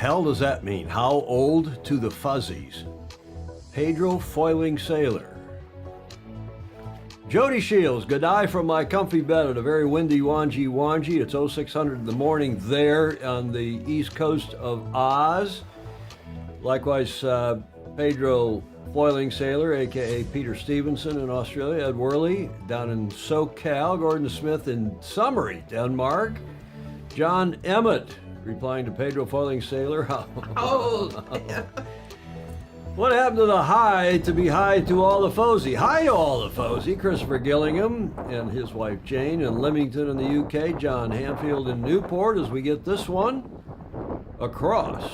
hell does that mean? How old to the fuzzies? Pedro Foiling Sailor. Jody Shields, good eye from my comfy bed at a very windy Wanji. It's 0600 in the morning there on the east coast of Oz. Likewise, Pedro Foiling Sailor, a.k.a. Peter Stevenson in Australia, Ed Worley down in SoCal, Gordon Smith in Summary, Denmark, John Emmett replying to Pedro Foiling Sailor. What happened to the hi to be hi to all the Fosey? Hi to all the Fosey. Christopher Gillingham and his wife Jane in Leamington in the UK. John Hanfield in Newport as we get this one across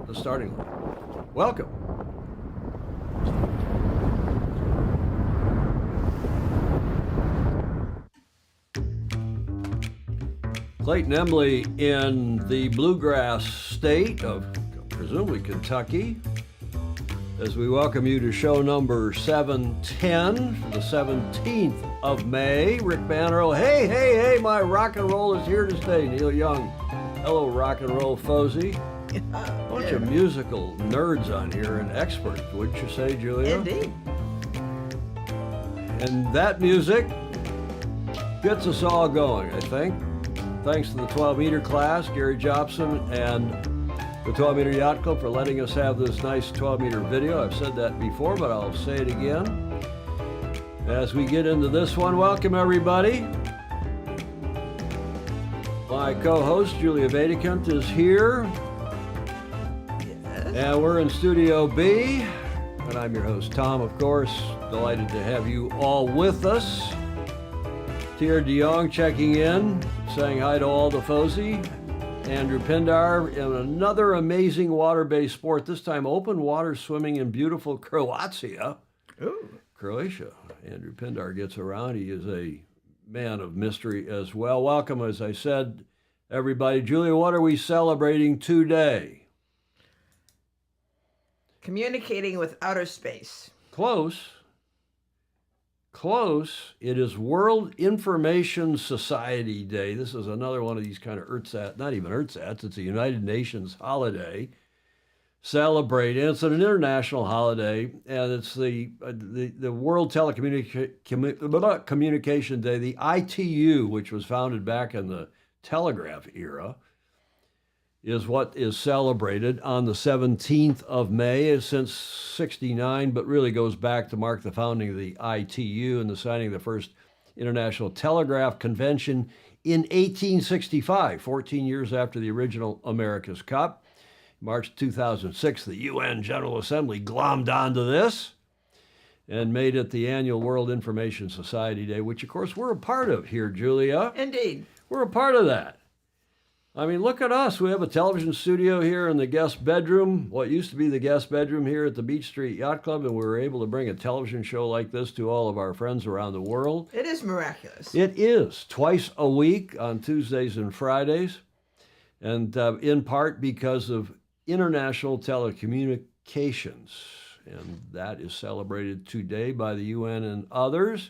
the starting line. Welcome. Clayton Embley in the bluegrass state of presumably Kentucky, as we welcome you to show number 710 for the 17th of May. Rick Bannerow, hey, my rock and roll is here to stay. Neil Young, hello rock and roll Fosey. Bunch of musical nerds on here and experts, wouldn't you say, Julia? Indeed. And that music gets us all going, I think. Thanks to the 12-meter class, Gary Jobson, and the 12-meter Yacht Club for letting us have this nice 12-meter video. I've said that before, but I'll say it again. As we get into this one, welcome everybody. My co-host, Julia Vedekant, is here. Yes. And we're in Studio B. And I'm your host, Tom, of course. Delighted to have you all with us. Tier DeYoung checking in, saying hi to all the Fosey. Andrew Pindar in another amazing water-based sport, this time open water swimming in beautiful Croatia. Ooh. Croatia. Andrew Pindar gets around. He is a man of mystery as well. Welcome, as I said, everybody. Julia, what are we celebrating today? Communicating with outer space. Close. It is World Information Society Day. This is another one of these kind of not even Earthsats, it's a United Nations holiday. Celebrating. It's an international holiday, and it's the World Telecommunication Day, the ITU, which was founded back in the telegraph era, is what is celebrated on the 17th of May since '69, but really goes back to mark the founding of the ITU and the signing of the first International Telegraph Convention in 1865, 14 years after the original America's Cup. March 2006, the UN General Assembly glommed onto this and made it the annual World Information Society Day, which, of course, we're a part of here, Julia. Indeed. We're a part of that. I mean, look at us. We have a television studio here in the guest bedroom, what used to be the guest bedroom here at the Beach Street Yacht Club, and we were able to bring a television show like this to all of our friends around the world. It is miraculous. It is, twice a week on Tuesdays and Fridays, and in part because of international telecommunications, and that is celebrated today by the UN and others.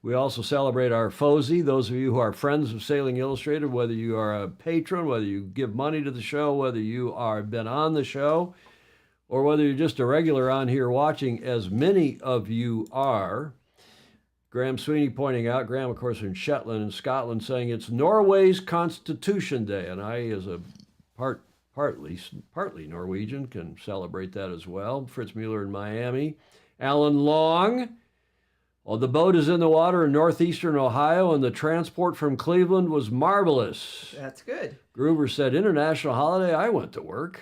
We also celebrate our Fosey, those of you who are friends of Sailing Illustrated, whether you are a patron, whether you give money to the show, whether you are been on the show, or whether you're just a regular on here watching, as many of you are. Graham Sweeney pointing out, Graham, of course, in Shetland in Scotland, saying it's Norway's Constitution Day, and I, as a partly Norwegian, can celebrate that as well. Fritz Mueller in Miami. Alan Long. Well, the boat is in the water in northeastern Ohio, and the transport from Cleveland was marvelous. That's good. Gruber said, international holiday, I went to work.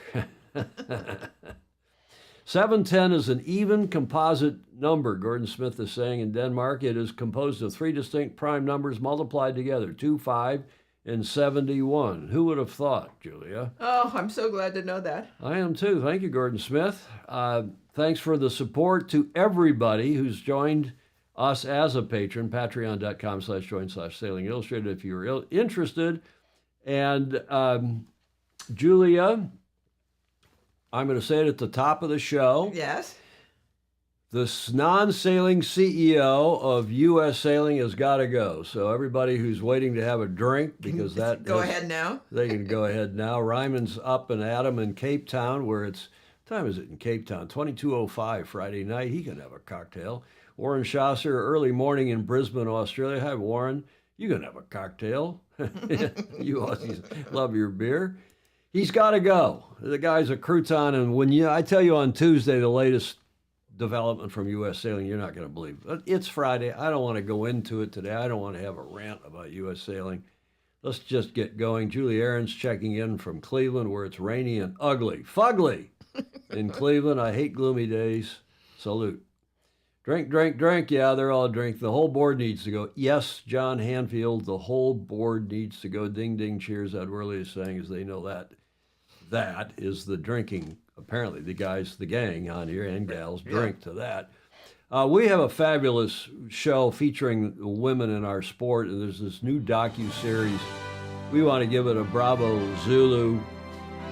710 is an even composite number, Gordon Smith is saying in Denmark. It is composed of three distinct prime numbers multiplied together, 2, 5, and 71. Who would have thought, Julia? Oh, I'm so glad to know that. I am too. Thank you, Gordon Smith. Thanks for the support to everybody who's joined us as a patron, patreon.com/join/Sailing Illustrated if you're interested. And Julia, I'm going to say it at the top of the show. Yes. The non-sailing CEO of U.S. Sailing has got to go. So everybody who's waiting to have a drink, because that Go ahead now. they can go ahead now. Ryman's up and at 'em in Cape Town, where it's, what time is it in Cape Town? 22:05 Friday night. He can have a cocktail. Warren Chaucer, early morning in Brisbane, Australia. Hi, Warren. You can have a cocktail. You Aussies love your beer. He's got to go. The guy's a crouton, and I tell you on Tuesday the latest development from U.S. Sailing, you're not going to believe it. It's Friday. I don't want to go into it today. I don't want to have a rant about U.S. Sailing. Let's just get going. Julie Aaron's checking in from Cleveland, where it's rainy and ugly. Fugly in Cleveland. I hate gloomy days. Salute. Drink, drink, drink. Yeah, they're all drink. The whole board needs to go. Yes, John Hanfield, the whole board needs to go. Ding, ding, cheers. Ed Worley is saying, as they know that. That is the drinking. Apparently, the gang on here and gals drink to that. We have a fabulous show featuring women in our sport, and there's this new docu-series. We want to give it a Bravo Zulu,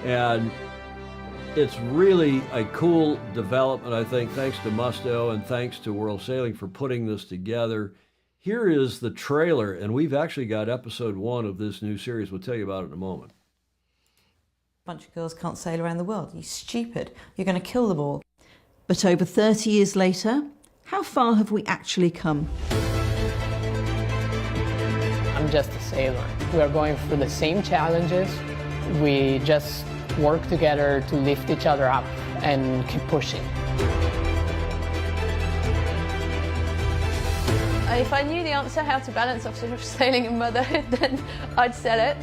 and it's really a cool development, I think, thanks to Musto and thanks to World Sailing for putting this together. Here is the trailer, and we've actually got episode 1 of this new series. We'll tell you about it in a moment. Bunch of girls can't sail around the world. You're stupid. You're going to kill them all. But over 30 years later, how far have we actually come? I'm just a sailor. We are going through the same challenges. We just work together to lift each other up and keep pushing. If I knew the answer how to balance offshore sailing and motherhood, then I'd sell it.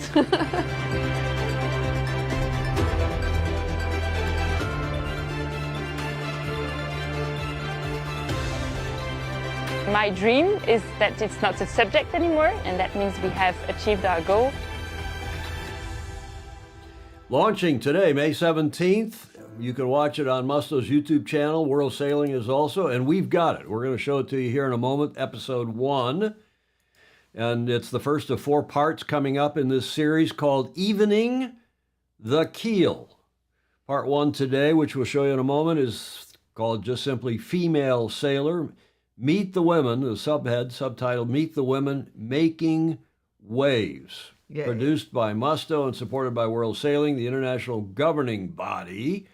My dream is that it's not a subject anymore, and that means we have achieved our goal. Launching today, May 17th. You can watch it on Musto's YouTube channel. World Sailing is also, and we've got it. We're going to show it to you here in a moment, episode 1. And it's the first of 4 parts coming up in this series called Evening the Keel. Part 1 today, which we'll show you in a moment, is called just simply Female Sailor. Meet the Women, the subtitled Meet the Women Making Waves. Yay. Produced by Musto and supported by World Sailing, the international governing body.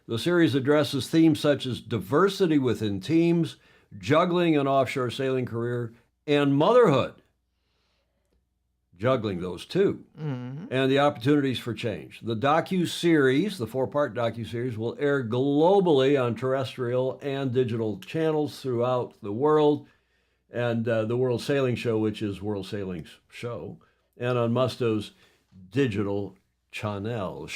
The series addresses themes such as diversity within teams, juggling an offshore sailing career, and motherhood. Juggling those two. Mm-hmm. And the opportunities for change. The docu-series, the 4-part docu-series, will air globally on terrestrial and digital channels throughout the world. And the World Sailing Show, which is World Sailing's show, and on Musto's digital channels.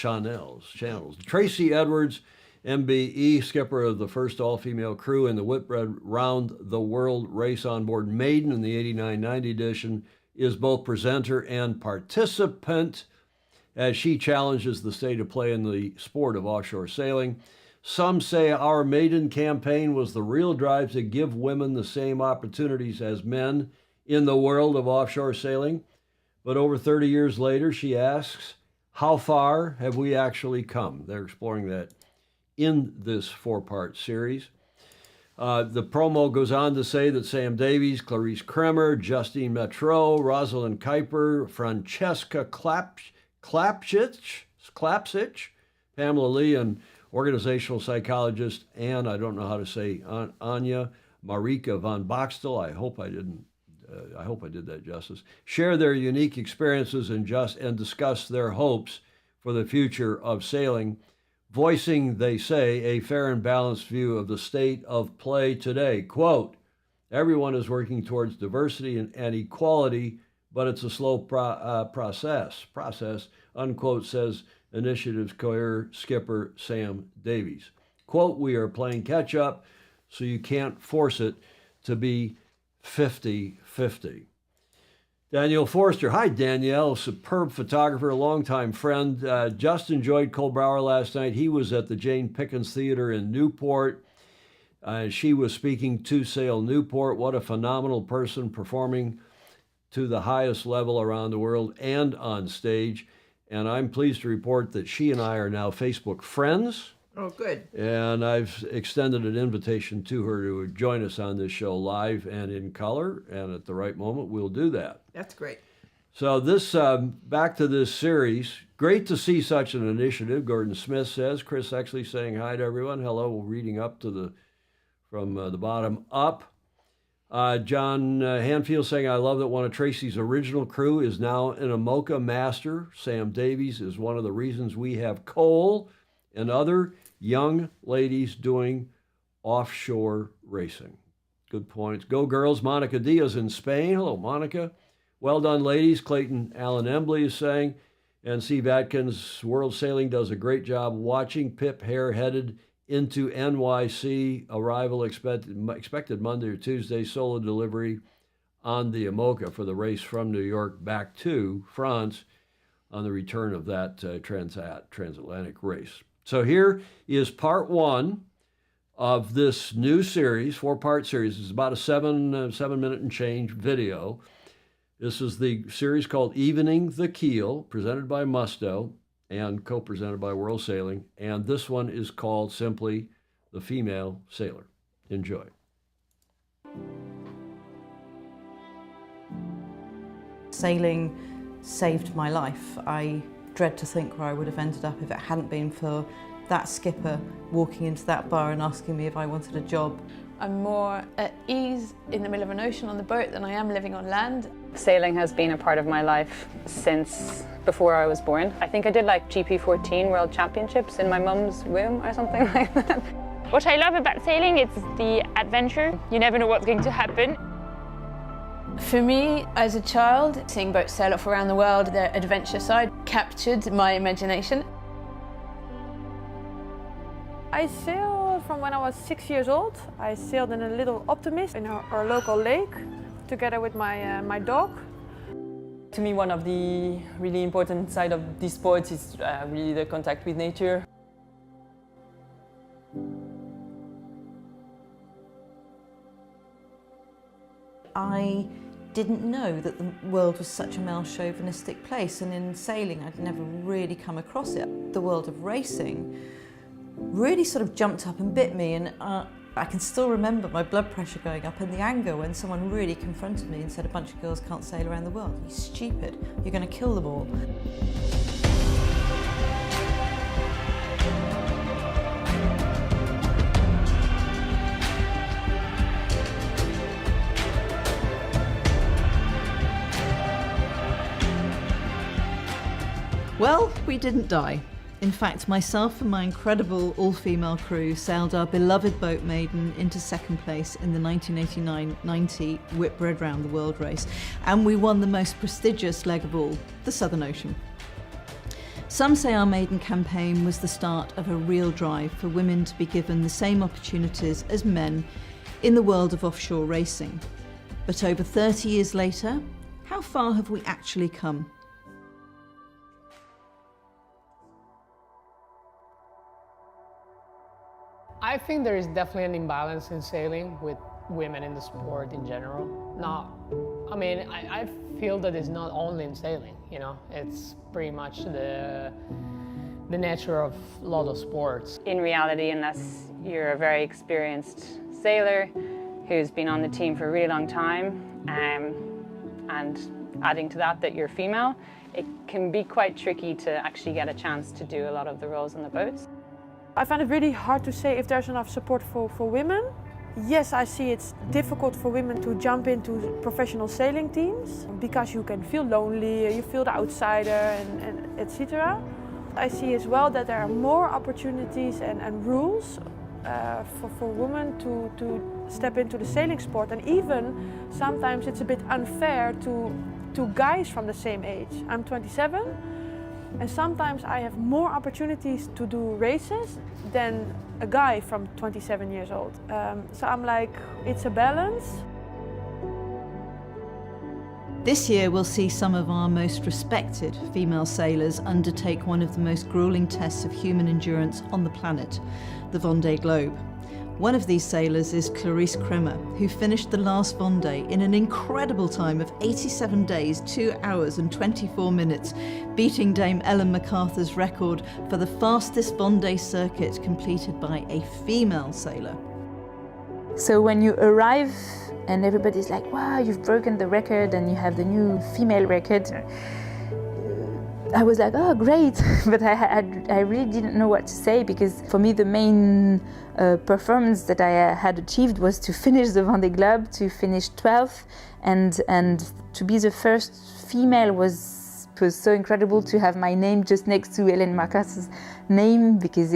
Tracy Edwards, MBE, skipper of the first all-female crew in the Whitbread Round the World race on board Maiden in the 89-90 edition, is both presenter and participant as she challenges the state of play in the sport of offshore sailing. Some say our Maiden campaign was the real drive to give women the same opportunities as men in the world of offshore sailing. But over 30 years later, she asks, how far have we actually come? They're exploring that in this 4-part series. The promo goes on to say that Sam Davies, Clarice Kremer, Justine Metro, Rosalind Kuiper, Francesca Klapsich, Pamela Lee, and organizational psychologist Anne, I don't know how to say, Anya Marika von Boxtel, I hope I did that justice, share their unique experiences and discuss their hopes for the future of sailing, voicing, they say, a fair and balanced view of the state of play today. Quote, everyone is working towards diversity and equality, but it's a slow process, unquote, says Initiative's career skipper Sam Davies. Quote, we are playing catch up, so you can't force it to be 50-50. Danielle Forster. Hi, Danielle. Superb photographer, a longtime friend. Just enjoyed Cole Brower last night. He was at the Jane Pickens Theater in Newport. She was speaking to Sail Newport. What a phenomenal person, performing to the highest level around the world and on stage. And I'm pleased to report that she and I are now Facebook friends. Oh, good. And I've extended an invitation to her to join us on this show live and in color. And at the right moment, we'll do that. That's great. So this, back to this series, great to see such an initiative. Gordon Smith says. Chris Exley saying hi to everyone. Hello, reading up to from the bottom up. John Hanfield saying, I love that one of Tracy's original crew is now an IMOCA master. Sam Davies is one of the reasons we have Cole and other young ladies doing offshore racing. Good points. Go girls. Monica Diaz in Spain. Hello, Monica. Well done, ladies. Clayton Allen Embley is saying, and Steve Atkins, World Sailing does a great job watching. Pip Hare headed into NYC, arrival expected Monday or Tuesday, solo delivery on the IMOCA for the race from New York back to France on the return of that transatlantic race. So here is part one of this new series, 4-part series. It's about a 7 minute and change video. This is the series called Evening the Keel, presented by Musto and co-presented by World Sailing. And this one is called simply The Female Sailor. Enjoy. Sailing saved my life. I dread to think where I would have ended up if it hadn't been for that skipper walking into that bar and asking me if I wanted a job. I'm more at ease in the middle of an ocean on the boat than I am living on land. Sailing has been a part of my life since before I was born. I think I did like GP14 World Championships in my mum's womb or something like that. What I love about sailing is the adventure. You never know what's going to happen. For me, as a child, seeing boats sail off around the world, their adventure side captured my imagination. I sailed from when I was 6 years old. I sailed in a little Optimist in our local lake together with my dog. To me, one of the really important side of this sport is really the contact with nature. I didn't know that the world was such a male chauvinistic place, and in sailing I'd never really come across it. The world of racing really sort of jumped up and bit me, and I can still remember my blood pressure going up and the anger when someone really confronted me and said a bunch of girls can't sail around the world. You're stupid, you're going to kill them all. Well, we didn't die. In fact, myself and my incredible all-female crew sailed our beloved boat Maiden into second place in the 1989-90 Whitbread Round the World race, and we won the most prestigious leg of all, the Southern Ocean. Some say our maiden campaign was the start of a real drive for women to be given the same opportunities as men in the world of offshore racing. But over 30 years later, how far have we actually come? I think there is definitely an imbalance in sailing with women in the sport in general. I feel that it's not only in sailing, you know, it's pretty much the nature of a lot of sports. In reality, unless you're a very experienced sailor who's been on the team for a really long time, and adding to that you're female, it can be quite tricky to actually get a chance to do a lot of the roles on the boats. I find it really hard to say if there's enough support for women. Yes, I see it's difficult for women to jump into professional sailing teams because you can feel lonely, you feel the outsider, and etc. I see as well that there are more opportunities and rules for women to step into the sailing sport, and even sometimes it's a bit unfair to guys from the same age. I'm 27. And sometimes I have more opportunities to do races than a guy from 27 years old. So I'm like, it's a balance. This year we'll see some of our most respected female sailors undertake one of the most grueling tests of human endurance on the planet, the Vendée Globe. One of these sailors is Clarice Kremer, who finished the last Vendée in an incredible time of 87 days, 2 hours and 24 minutes, beating Dame Ellen MacArthur's record for the fastest Vendée circuit completed by a female sailor. So when you arrive and everybody's like, wow, you've broken the record and you have the new female record, I was like, oh, great. But I really didn't know what to say, because for me the main performance that I had achieved was to finish the Vendée Globe, to finish 12th, and to be the first female was so incredible, to have my name just next to Ellen MacArthur's name, because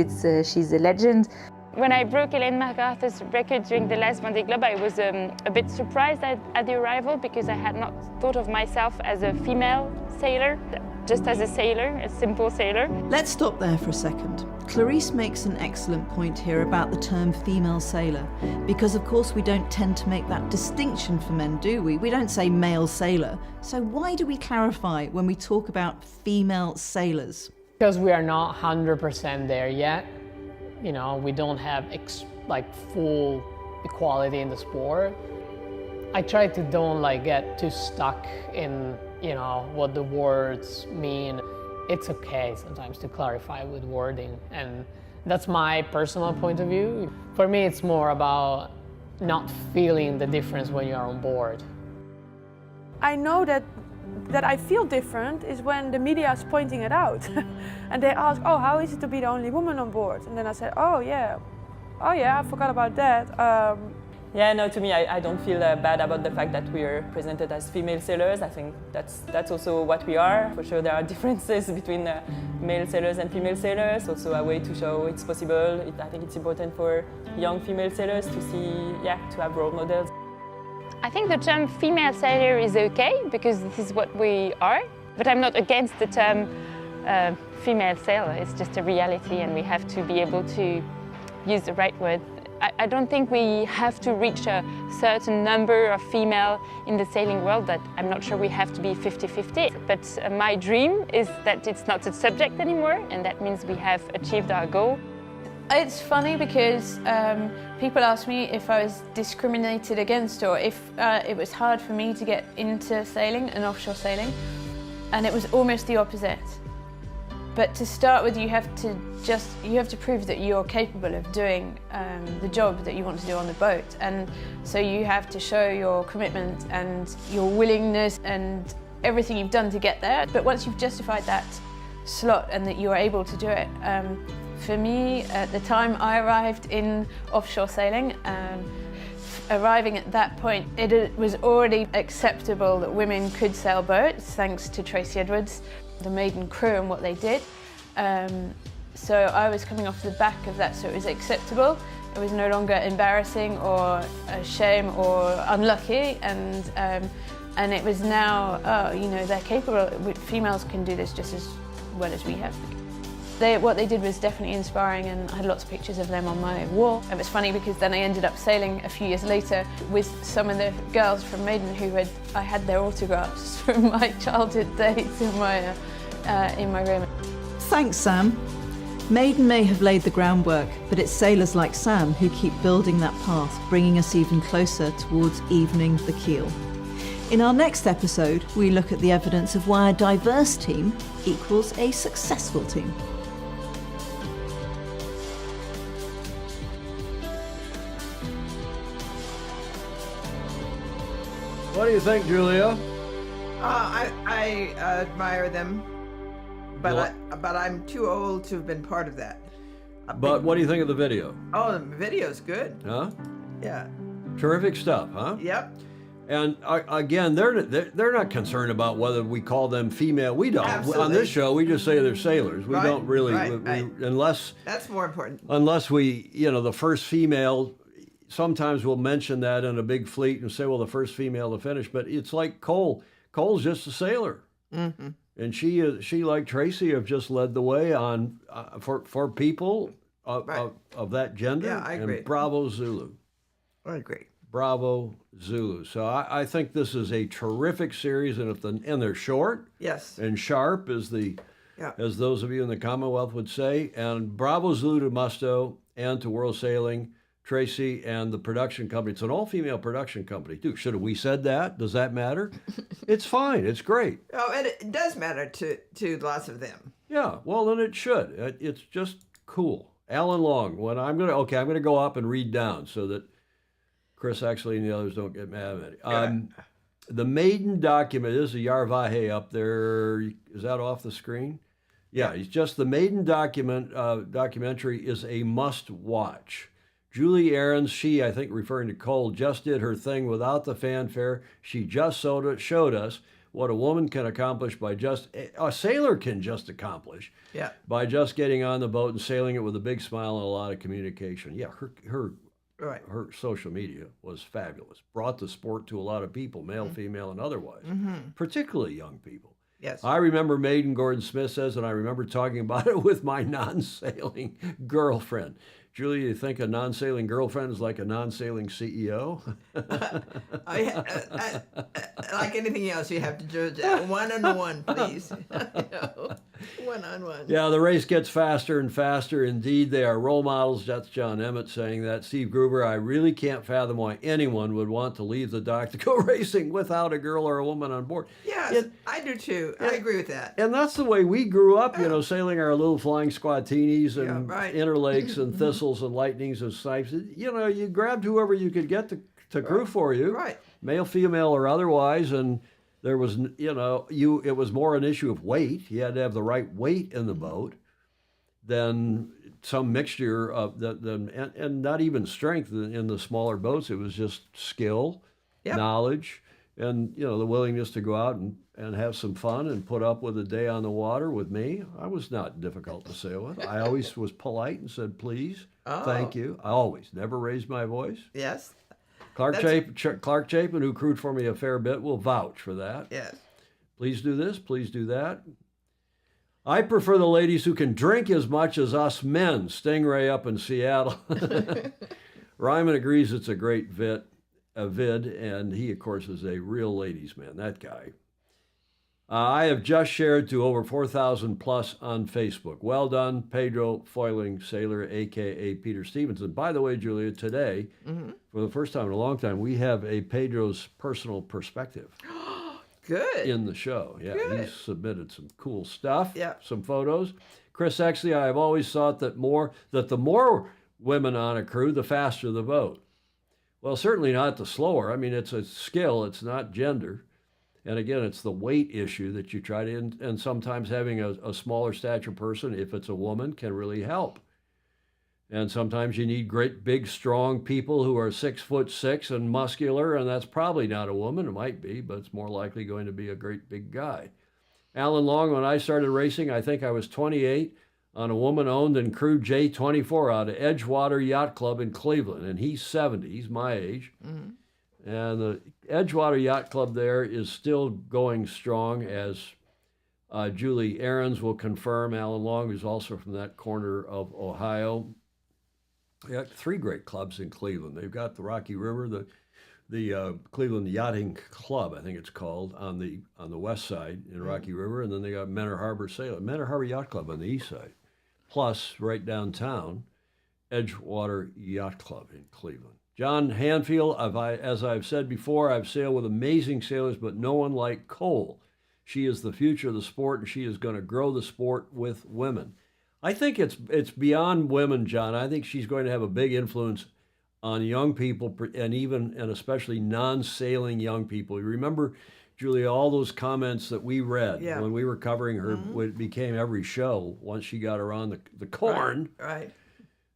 she's a legend. When I broke Ellen MacArthur's record during the last Vendée Globe, I was a bit surprised at the arrival, because I had not thought of myself as a female sailor, just as a sailor, a simple sailor. Let's stop there for a second. Clarice makes an excellent point here about the term female sailor, because of course we don't tend to make that distinction for men, do we? We don't say male sailor. So why do we clarify when we talk about female sailors? Because we are not 100% there yet. You know, we don't have full equality in the sport. I try to don't get too stuck in, what the words mean. It's okay sometimes to clarify with wording, and that's my personal point of view. For me, it's more about not feeling the difference when you're on board. I know that I feel different is when the media is pointing it out. And they ask, oh, how is it to be the only woman on board? And then I say, oh yeah, I forgot about that. Yeah, no, to me, I don't feel bad about the fact that we are presented as female sailors. I think that's also what we are. For sure, there are differences between male sailors and female sailors. Also a way to show it's possible. I think it's important for young female sailors to see, to have role models. I think the term female sailor is okay, because this is what we are, but I'm not against the term female sailor. It's just a reality, and we have to be able to use the right word. I don't think we have to reach a certain number of female in the sailing world. That I'm not sure we have to be 50-50. But my dream is that it's not a subject anymore, and that means we have achieved our goal. It's funny because people ask me if I was discriminated against, or if it was hard for me to get into sailing and offshore sailing, and it was almost the opposite. But to start with, you have to prove that you're capable of doing the job that you want to do on the boat, and so you have to show your commitment and your willingness and everything you've done to get there. But once you've justified that slot and that you are able to do it, for me, at the time I arrived in offshore sailing, arriving at that point, it was already acceptable that women could sail boats, thanks to Tracy Edwards, the maiden crew, and what they did. So I was coming off the back of that, so it was acceptable. It was no longer embarrassing or a shame or unlucky, and it was now, they're capable. Females can do this just as well as we have. What they did was definitely inspiring, and I had lots of pictures of them on my wall. It was funny because then I ended up sailing a few years later with some of the girls from Maiden I had their autographs from my childhood days in my room. Thanks, Sam. Maiden may have laid the groundwork, but it's sailors like Sam who keep building that path, bringing us even closer towards evening the keel. In our next episode, we look at the evidence of why a diverse team equals a successful team. What do you think, Julia? I admire them, but What? but I'm too old to have been part of that. But what do you think of the video? Oh, the video's good. Huh? Yeah. Terrific stuff, huh? Yep. And again, they're not concerned about whether we call them female. We don't. Absolutely. On this show, we just say they're sailors. We Right, don't really, right. unless That's more important. we, the first female. Sometimes we'll mention that in a big fleet and say, well, the first female to finish. But it's like Cole. Cole's just a sailor, Mm-hmm. and she like Tracy have just led the way on for people Right. of that gender. Yeah, I agree. And bravo Zulu. I agree. Bravo Zulu. So I think this is a terrific series, and and they're short Yes. and sharp, as those of you in the Commonwealth would say. And bravo Zulu to Musto and to World Sailing. Tracy and the production company. It's an all-female production company, too. Should have we said that? Does that matter? It's fine. It's great. Oh, and it does matter to lots of them. Yeah, well, then it should. It's just cool. Alan Long, when I'm gonna go up and read down so that Chris actually and the others don't get mad at me. The maiden document is a Yarvahe up there. Is that off the screen? Yeah, it's just the maiden documentary is a must watch. Julie Ahrens, she, I think referring to Cole, just did her thing without the fanfare. She just showed us what a woman can accomplish by a sailor can just accomplish by just getting on the boat and sailing it with a big smile and a lot of communication. Yeah, her social media was fabulous. Brought the sport to a lot of people, male, female, and otherwise, particularly young people. Yes. I remember Maiden Gordon Smith says, and I remember talking about it with my non-sailing girlfriend. Julie, you think a non-sailing girlfriend is like a non-sailing CEO? Like anything else, you have to judge that one-on-one, please. One-on-one. Yeah, the race gets faster and faster. Indeed, they are role models. That's John Emmett saying that. Steve Gruber, I really can't fathom why anyone would want to leave the dock to go racing without a girl or a woman on board. Yes, I do too. I agree with that. And that's the way we grew up, sailing our little flying squatinis and interlakes and thistles and lightnings and snipes. You grabbed whoever you could get to crew for you, male, female, or otherwise, and there was, it was more an issue of weight. You had to have the right weight in the boat than some mixture of and not even strength in the smaller boats. It was just skill, knowledge, and the willingness to go out and have some fun and put up with a day on the water with me. I was not difficult to sail with. I always was polite and said, please, thank you. I always never raised my voice. Yes. Clark Chapin, who crewed for me a fair bit, will vouch for that. Yes. Please do this, please do that. I prefer the ladies who can drink as much as us men. Stingray up in Seattle. Ryman agrees it's a great vid, and he, of course, is a real ladies' man, that guy. I have just shared to over 4,000 plus on Facebook. Well done, Pedro Foiling Sailor, a.k.a. Peter Stevenson. By the way, Julia, today, for the first time in a long time, we have a Pedro's personal perspective. Good. In the show. Yeah, Good. He's submitted some cool stuff, yeah. Some photos. Chris Exley, I have always thought that the more women on a crew, the faster the boat. Well, certainly not the slower. I mean, it's a skill. It's not gender. And again, it's the weight issue that you try to, and sometimes having a smaller stature person, if it's a woman, can really help. And sometimes you need great, big, strong people who are 6'6" and muscular, and that's probably not a woman. It might be, but it's more likely going to be a great big guy. Alan Long, when I started racing, I think I was 28 on a woman-owned and crewed J24 out of Edgewater Yacht Club in Cleveland, and he's 70. He's my age. Mm-hmm. And the Edgewater Yacht Club there is still going strong, as Julie Ahrens will confirm. Alan Long, who's also from that corner of Ohio. They got 3 great clubs in Cleveland. They've got the Rocky River, the Cleveland Yachting Club, I think it's called, on the west side in Rocky River, and then they got Menor Harbor Yacht Club on the east side. Plus, right downtown, Edgewater Yacht Club in Cleveland. John Hanfield, as I've said before, I've sailed with amazing sailors, but no one like Cole. She is the future of the sport, and she is going to grow the sport with women. I think it's beyond women, John. I think she's going to have a big influence on young people, and especially non-sailing young people. You remember, Julia, all those comments that we read when we were covering her. Mm-hmm. It became every show once she got around the corn. Right.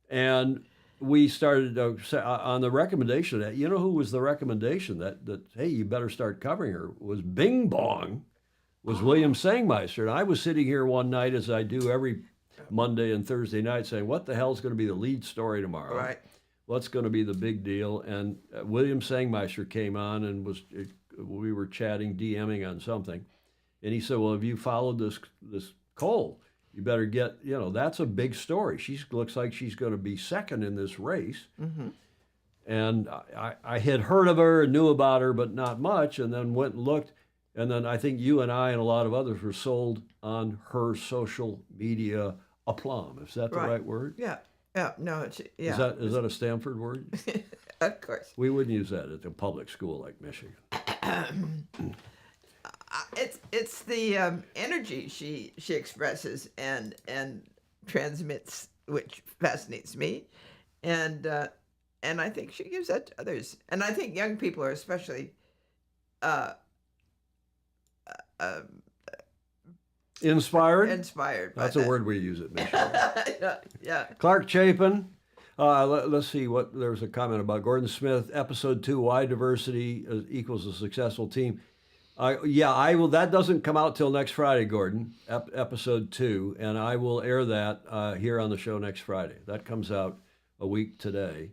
And we started on the recommendation that, who was the recommendation that hey, you better start covering her, was Bing Bong, was William Sangmeister. And I was sitting here one night, as I do every Monday and Thursday night, saying, what the hell is going to be the lead story tomorrow? Right. What's going to be the big deal? And William Sangmeister came on, and we were chatting, DMing on something. And he said, well, have you followed this Cole? You better get, that's a big story. She looks like she's going to be second in this race. Mm-hmm. And I had heard of her and knew about her, but not much, and then went and looked. And then I think you and I and a lot of others were sold on her social media aplomb. Is that the right word? Yeah. Yeah, no, yeah. Is that a Stanford word? Of course. We wouldn't use that at a public school like Michigan. It's the energy she expresses and transmits, which fascinates me, and I think she gives that to others. And I think young people are especially Inspired? inspired. By That's that. a word we use at Michigan. Yeah. Clark Chapin. Let's see what there was a comment about Gordon Smith. Episode 2: Why diversity equals a successful team. Yeah, I will. That doesn't come out till next Friday, Gordon. Episode 2, and I will air that here on the show next Friday. That comes out a week today.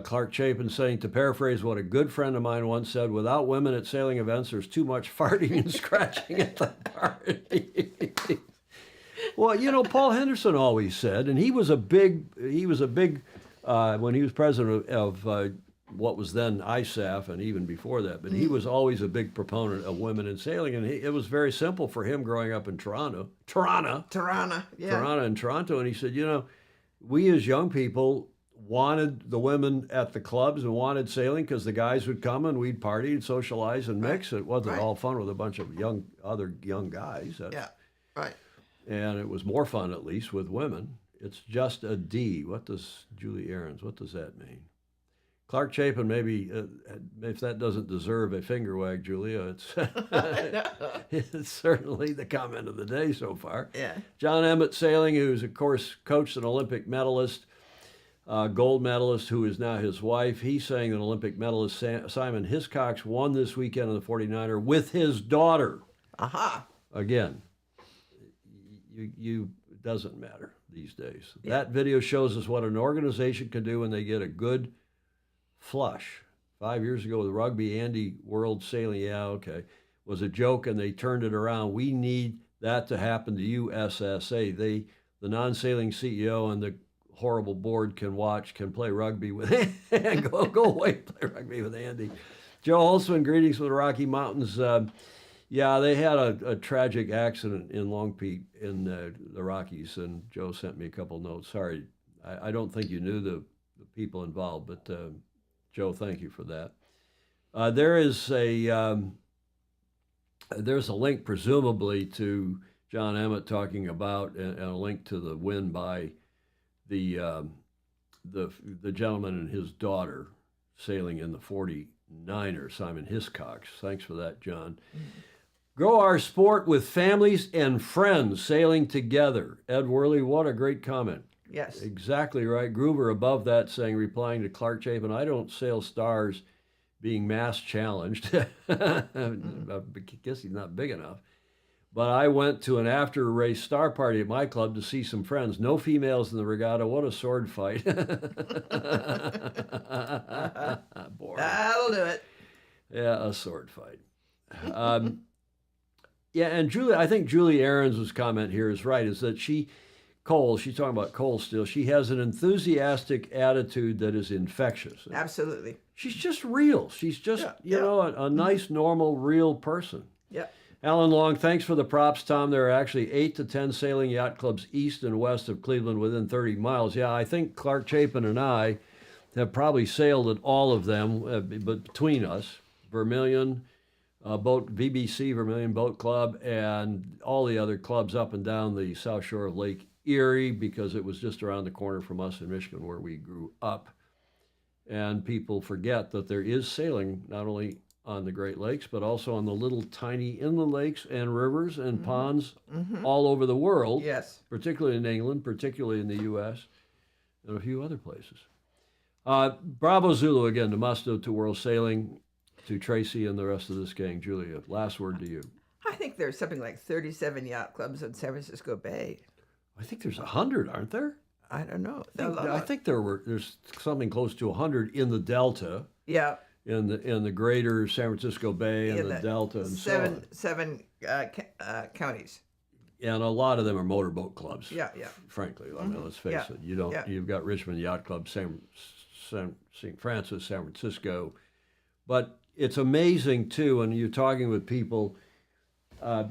Clark Chapin saying, to paraphrase what a good friend of mine once said, without women at sailing events, there's too much farting and scratching at the party. Well, you know, Paul Henderson always said, and he was a big, when he was president of what was then ISAF and even before that, but he was always a big proponent of women in sailing, and it was very simple for him growing up in Toronto, and Toronto, and he said, you know, we as young people wanted the women at the clubs and wanted sailing because the guys would come and we'd party and socialize and mix. It wasn't all fun with a bunch of other young guys. Right. And it was more fun, at least, with women. It's just a D. What does Julie Ahrens, what does that mean? Clark Chapin, maybe, if that doesn't deserve a finger wag, Julia, it's certainly the comment of the day so far. Yeah. John Emmett Sailing, who's, of course, coached an Olympic medalist, gold medalist, who is now his wife. He's saying that Olympic medalist Simon Hiscox won this weekend in the 49er with his daughter. Aha. Again, you doesn't matter these days. Yeah. That video shows us what an organization can do when they get a good flush. 5 years ago with rugby, Andy World Sailing, was a joke, and they turned it around. We need that to happen to USSA. The non-sailing CEO and the horrible board can play rugby with and go away, play rugby with Andy. Joe Holtzman, greetings from the Rocky Mountains. They had a tragic accident in Long Peak in the Rockies, and Joe sent me a couple notes. Sorry, I don't think you knew the people involved, but Joe, thank you for that. There's a link, presumably, to John Emmett talking about, and a link to the win by the gentleman and his daughter sailing in the 49er, Simon Hiscox. Thanks for that, John. Mm-hmm. Grow our sport with families and friends sailing together. Ed Worley, what a great comment. Yes. Exactly right. Gruber above that saying, replying to Clark Chapin, I don't sail stars being mass challenged. I guess he's not big enough. But I went to an after-race star party at my club to see some friends. No females in the regatta. What a sword fight. Boring. That'll do it. Yeah, a sword fight. And Julie, I think Julie Ahrens' comment here is right, is that she's talking about Cole still, she has an enthusiastic attitude that is infectious. Absolutely. She's just real. She's just, a nice, normal, real person. Yeah. Alan Long, thanks for the props, Tom. There are actually 8 to 10 sailing yacht clubs east and west of Cleveland within 30 miles. Yeah, I think Clark Chapin and I have probably sailed at all of them, but between us, Vermilion, VBC, Vermilion Boat Club, and all the other clubs up and down the south shore of Lake Erie, because it was just around the corner from us in Michigan where we grew up. And people forget that there is sailing not only on the Great Lakes, but also on the little tiny inland lakes and rivers and ponds all over the world. Yes. Particularly in England, particularly in the U.S., and a few other places. Bravo Zulu again to Musto, to World Sailing, to Tracy and the rest of this gang. Julia, last word to you. I think there's something like 37 yacht clubs in San Francisco Bay. I think there's 100, aren't there? I don't know. I think there's something close to 100 in the Delta. Yeah. In the greater San Francisco Bay and the Delta and seven counties. And a lot of them are motorboat clubs. Yeah. Frankly, I mean, let's face it. You've got Richmond Yacht Club, St. Francis, San Francisco, but it's amazing too. And you're talking with people,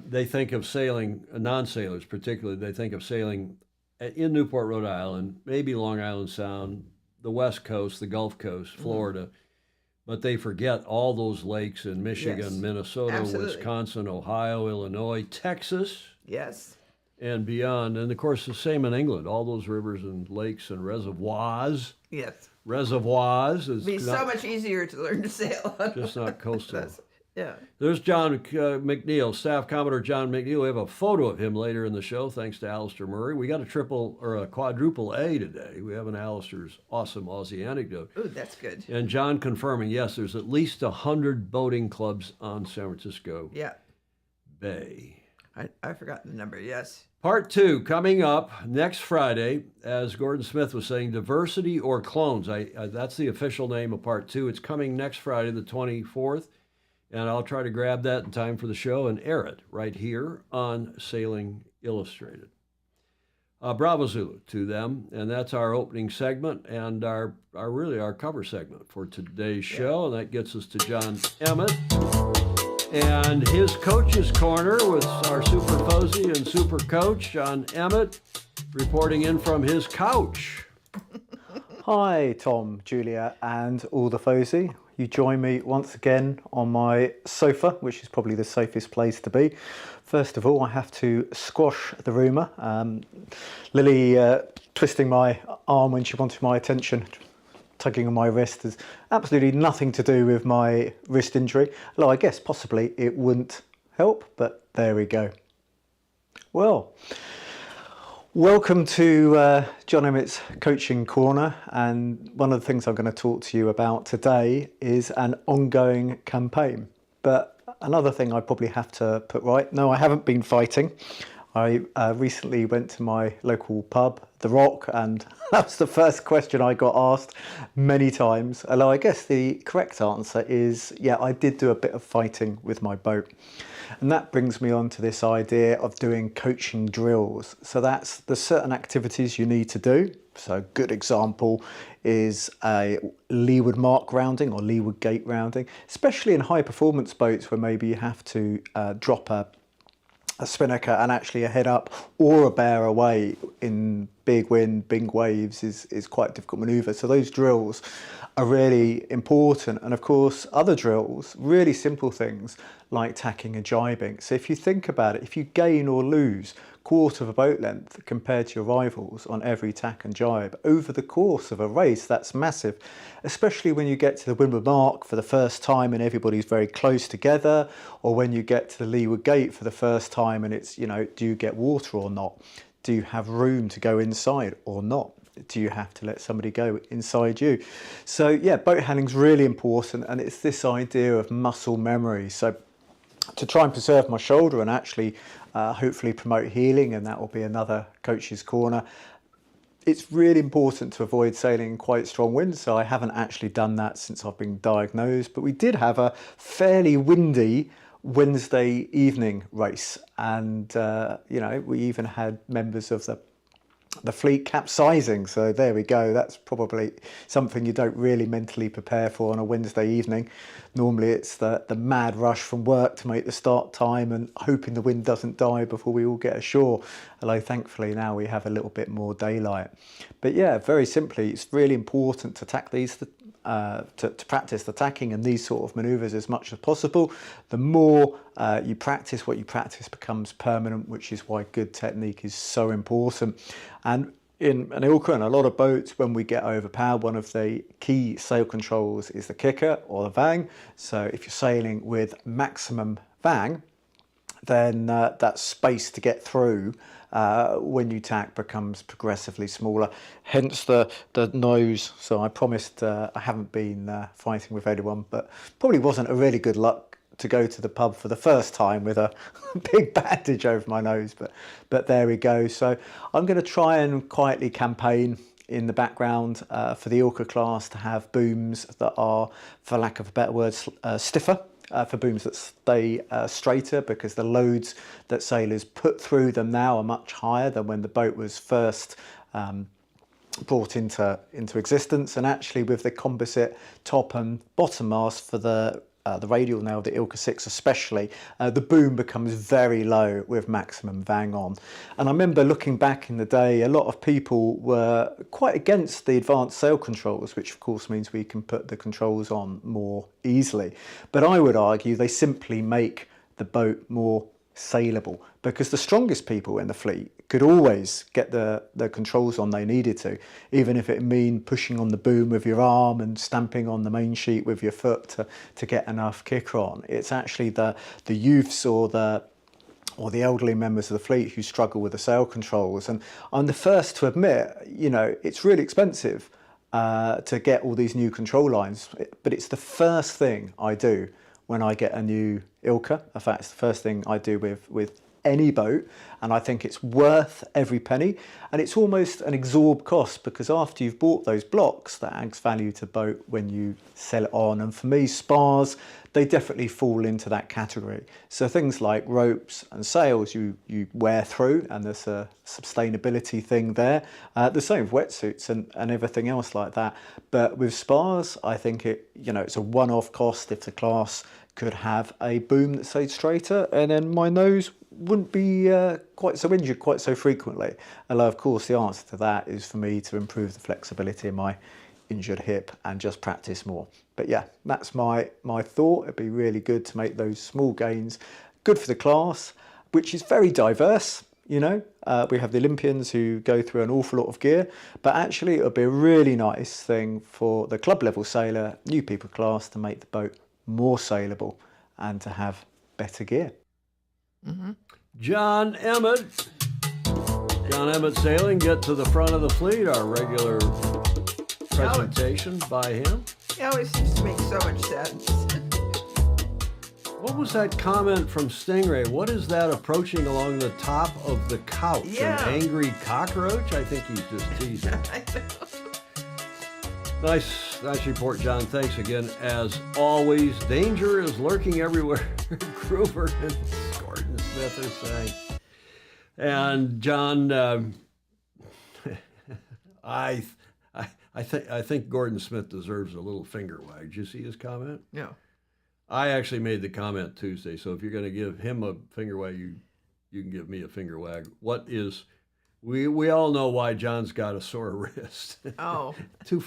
they think of sailing, non-sailors particularly. They think of sailing in Newport, Rhode Island, maybe Long Island Sound, the West Coast, the Gulf Coast, Florida, but they forget all those lakes in Michigan, Yes, Minnesota, absolutely. Wisconsin, Ohio, Illinois, Texas, Yes. and beyond. And of course, the same in England, all those rivers and lakes and reservoirs. Yes. Reservoirs is It'd be so much easier to learn to sail on. just not coastal. Yeah. There's John McNeil, Staff Commodore John McNeil. We have a photo of him later in the show, thanks to Alistair Murray. We got a triple or a quadruple A today. We have an Alistair's awesome Aussie anecdote. Ooh, that's good. And John confirming, yes, there's at least 100 boating clubs on San Francisco Yeah. Bay. I forgot the number. Yes. Part 2 coming up next Friday. As Gordon Smith was saying, Diversity or Clones. That's the official name of Part 2. It's coming next Friday, the 24th. And I'll try to grab that in time for the show and air it right here on Sailing Illustrated. Bravo Zulu to them, and that's our opening segment and our cover segment for today's show. And that gets us to John Emmett and his Coach's Corner with our Super Posey and Super Coach, John Emmett, reporting in from his couch. Hi, Tom, Julia, and all the Fosey. You join me once again on my sofa, which is probably the safest place to be. First of all, I have to squash the rumour. Lily twisting my arm when she wanted my attention, tugging on my wrist, has absolutely nothing to do with my wrist injury. Although I guess possibly it wouldn't help, but there we go. Well, welcome to John Emmett's Coaching Corner, and one of the things I'm going to talk to you about today is an ongoing campaign. But another thing I probably have to put right, no, I haven't been fighting. I recently went to my local pub, The Rock, and that's the first question I got asked many times. Although I guess the correct answer is, yeah, I did do a bit of fighting with my boat. And that brings me on to this idea of doing coaching drills. So that's the certain activities you need to do. So a good example is a leeward mark rounding or leeward gate rounding, especially in high performance boats where maybe you have to drop a spinnaker and actually a head up or a bear away in big wind, big waves is quite a difficult manoeuvre. So those drills are really important. And of course, other drills, really simple things like tacking and jibing. So if you think about it, if you gain or lose quarter of a boat length compared to your rivals on every tack and jibe over the course of a race, that's massive, especially when you get to the windward mark for the first time and everybody's very close together, or when you get to the leeward gate for the first time and it's, you know, do you get water or not? Do you have room to go inside or not? Do you have to let somebody go inside you? So yeah, boat handling's really important, and it's this idea of muscle memory. So to try and preserve my shoulder and actually hopefully promote healing, and that will be another Coach's Corner, it's really important to avoid sailing in quite strong winds. So I haven't actually done that since I've been diagnosed, but we did have a fairly windy Wednesday evening race, and you know, we even had members of the fleet capsizing. So there we go. That's probably something you don't really mentally prepare for on a Wednesday evening. Normally it's the mad rush from work to make the start time and hoping the wind doesn't die before we all get ashore. Although thankfully now we have a little bit more daylight. But yeah, very simply, it's really important to tack these to practice the tacking and these sort of manoeuvres as much as possible. The more you practice, what you practice becomes permanent, which is why good technique is so important. And in an Ilka and a lot of boats, when we get overpowered, one of the key sail controls is the kicker or the vang. So if you're sailing with maximum vang, then that space to get through when you tack becomes progressively smaller, hence the nose. So I promised I haven't been fighting with anyone, but probably wasn't a really good luck to go to the pub for the first time with a big bandage over my nose, but there we go. So I'm going to try and quietly campaign in the background for the Ilka class to have booms that are, for lack of a better word, stiffer. For booms that stay straighter, because the loads that sailors put through them now are much higher than when the boat was first brought into existence. And actually with the composite top and bottom mast for the the radial nail, the Ilka 6 especially, the boom becomes very low with maximum vang on. And I remember looking back in the day, a lot of people were quite against the advanced sail controls, which of course means we can put the controls on more easily. But I would argue they simply make the boat more saleable, because the strongest people in the fleet could always get the controls on they needed to, even if it mean pushing on the boom with your arm and stamping on the main sheet with your foot to get enough kicker on. It's actually the youths or the elderly members of the fleet who struggle with the sail controls. And I'm the first to admit, you know, it's really expensive to get all these new control lines, but it's the first thing I do when I get a new Ilka. In fact, it's the first thing I do with any boat, and I think it's worth every penny. And it's almost an absorbed cost, because after you've bought those blocks, that adds value to the boat when you sell it on. And for me, spars, they definitely fall into that category. So things like ropes and sails you wear through, and there's a sustainability thing there. The same with wetsuits and everything else like that. But with spars, I think it's a one-off cost if the class could have a boom that stayed straighter, and then my nose wouldn't be quite so injured quite so frequently. Although of course the answer to that is for me to improve the flexibility in my injured hip and just practice more. But yeah, that's my thought. It'd be really good to make those small gains good for the class, which is very diverse. You know, we have the Olympians who go through an awful lot of gear, but actually it would be a really nice thing for the club level sailor, new people class, to make the boat more saleable and to have better gear. Mm-hmm. John Emmett. John Emmett Sailing, get to the front of the fleet, our regular presentation by him. It always seems to make so much sense. What was that comment from Stingray? What is that approaching along the top of the couch? Yeah. An angry cockroach? I think he's just teasing. I know. Nice report, John. Thanks again. As always, danger is lurking everywhere. Groover and Gordon Smith are saying. And John, I think Gordon Smith deserves a little finger wag. Did you see his comment? No. I actually made the comment Tuesday, so if you're going to give him a finger wag, you can give me a finger wag. We all know why John's got a sore wrist. Oh. too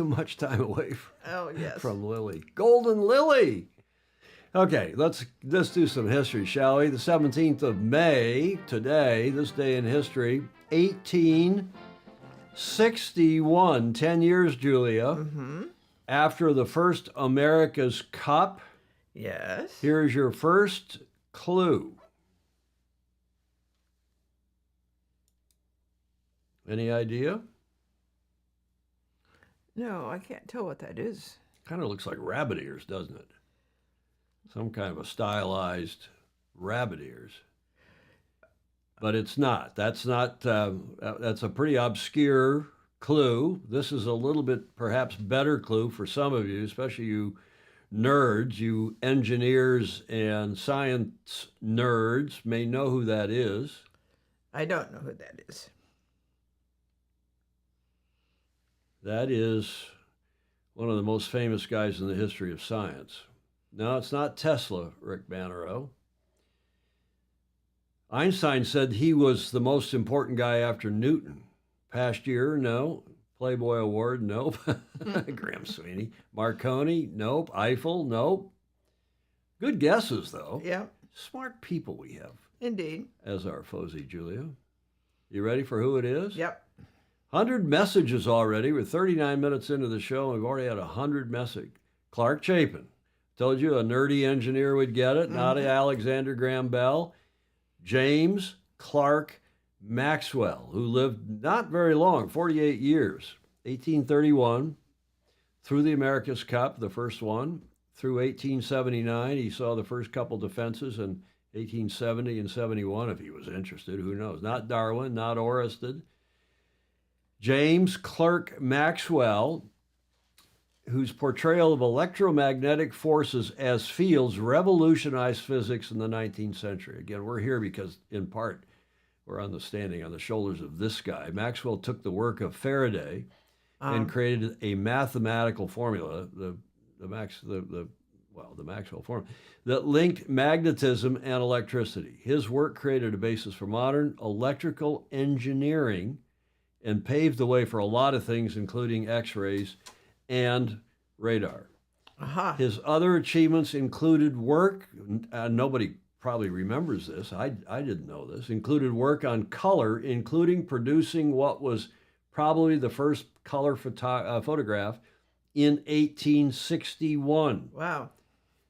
much time away Yes. from Lily. Golden Lily. Okay, let's do some history, shall we? The 17th of May, today, this day in history, 1861, 10 years, Julia, Mm-hmm. after the first America's Cup. Yes. Here's your first clue. Any idea? No, I can't tell what that is. Kind of looks like rabbit ears, doesn't it? Some kind of a stylized rabbit ears. But it's not. That's a pretty obscure clue. This is a little bit perhaps better clue for some of you, especially you nerds, you engineers and science nerds may know who that is. I don't know who that is. That is one of the most famous guys in the history of science. No, it's not Tesla, Rick Bannerow. Einstein said he was the most important guy after Newton. Past year, no. Playboy Award, nope. Graham Sweeney. Marconi, nope. Eiffel, nope. Good guesses, though. Yeah. Smart people we have Indeed. as our Fozy, Julia. You ready for who it is? Yep. 100 messages already. We're 39 minutes into the show, and we've already had 100 messages. Clark Chapin. Told you a nerdy engineer would get it, not Alexander Graham Bell. James Clark Maxwell, who lived not very long, 48 years, 1831, through the America's Cup, the first one, through 1879. He saw the first couple defenses in 1870 and 71, if he was interested, who knows. Not Darwin, not Oersted. James Clerk Maxwell, whose portrayal of electromagnetic forces as fields revolutionized physics in the 19th century. Again, we're here because, in part, we're standing on the shoulders of this guy. Maxwell took the work of Faraday and created a mathematical formula. well, the Maxwell formula, that linked magnetism and electricity. His work created a basis for modern electrical engineering and paved the way for a lot of things, including X-rays and radar. His other achievements included work, nobody probably remembers this, I didn't know this, included work on color, including producing what was probably the first color photograph in 1861. Wow.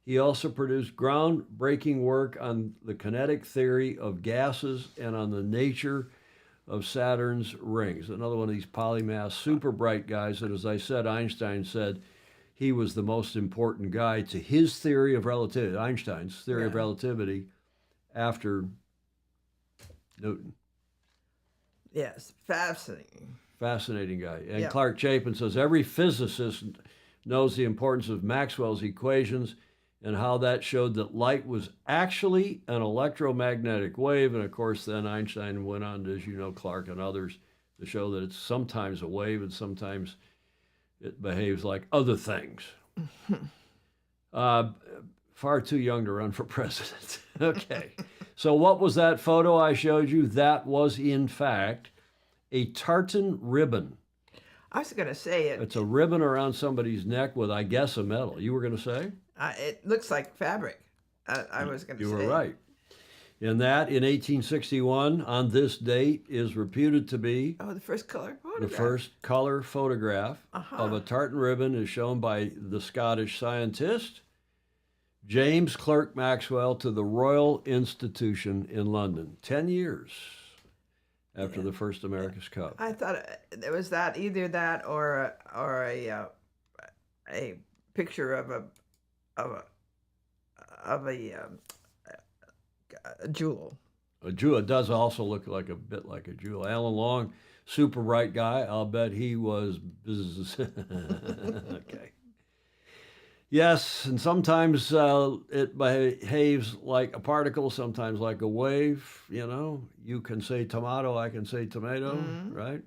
He also produced groundbreaking work on the kinetic theory of gases and on the nature of Saturn's rings. Another one of these polymath, super bright guys that, as I said, Einstein said he was the most important guy to his theory of relativity, Einstein's theory of relativity, after Newton. Yes, fascinating. Fascinating guy. And Clark Chapin says every physicist knows the importance of Maxwell's equations and how that showed that light was actually an electromagnetic wave. And of course, then Einstein went on, as you know, Clark and others, to show that it's sometimes a wave and sometimes it behaves like other things. Far too young to run for president. Okay. So what was that photo I showed you? That was, in fact, a tartan ribbon. I was going to say it. It's a ribbon around somebody's neck with, I guess, a medal. You were going to say? It looks like fabric. I was going to say. You were right. And that, in 1861, on this date, is reputed to be the first color photograph. the first color photograph of a tartan ribbon, is shown by the Scottish scientist James Clerk Maxwell to the Royal Institution in London, 10 years after the first America's Cup. I thought there was either that or a picture of a jewel. A jewel. It does also look like a bit like a jewel. Alan Long, super bright guy. I'll bet he was. Okay. Yes, and sometimes it behaves like a particle, sometimes like a wave. You know, you can say tomato, I can say tomato, right?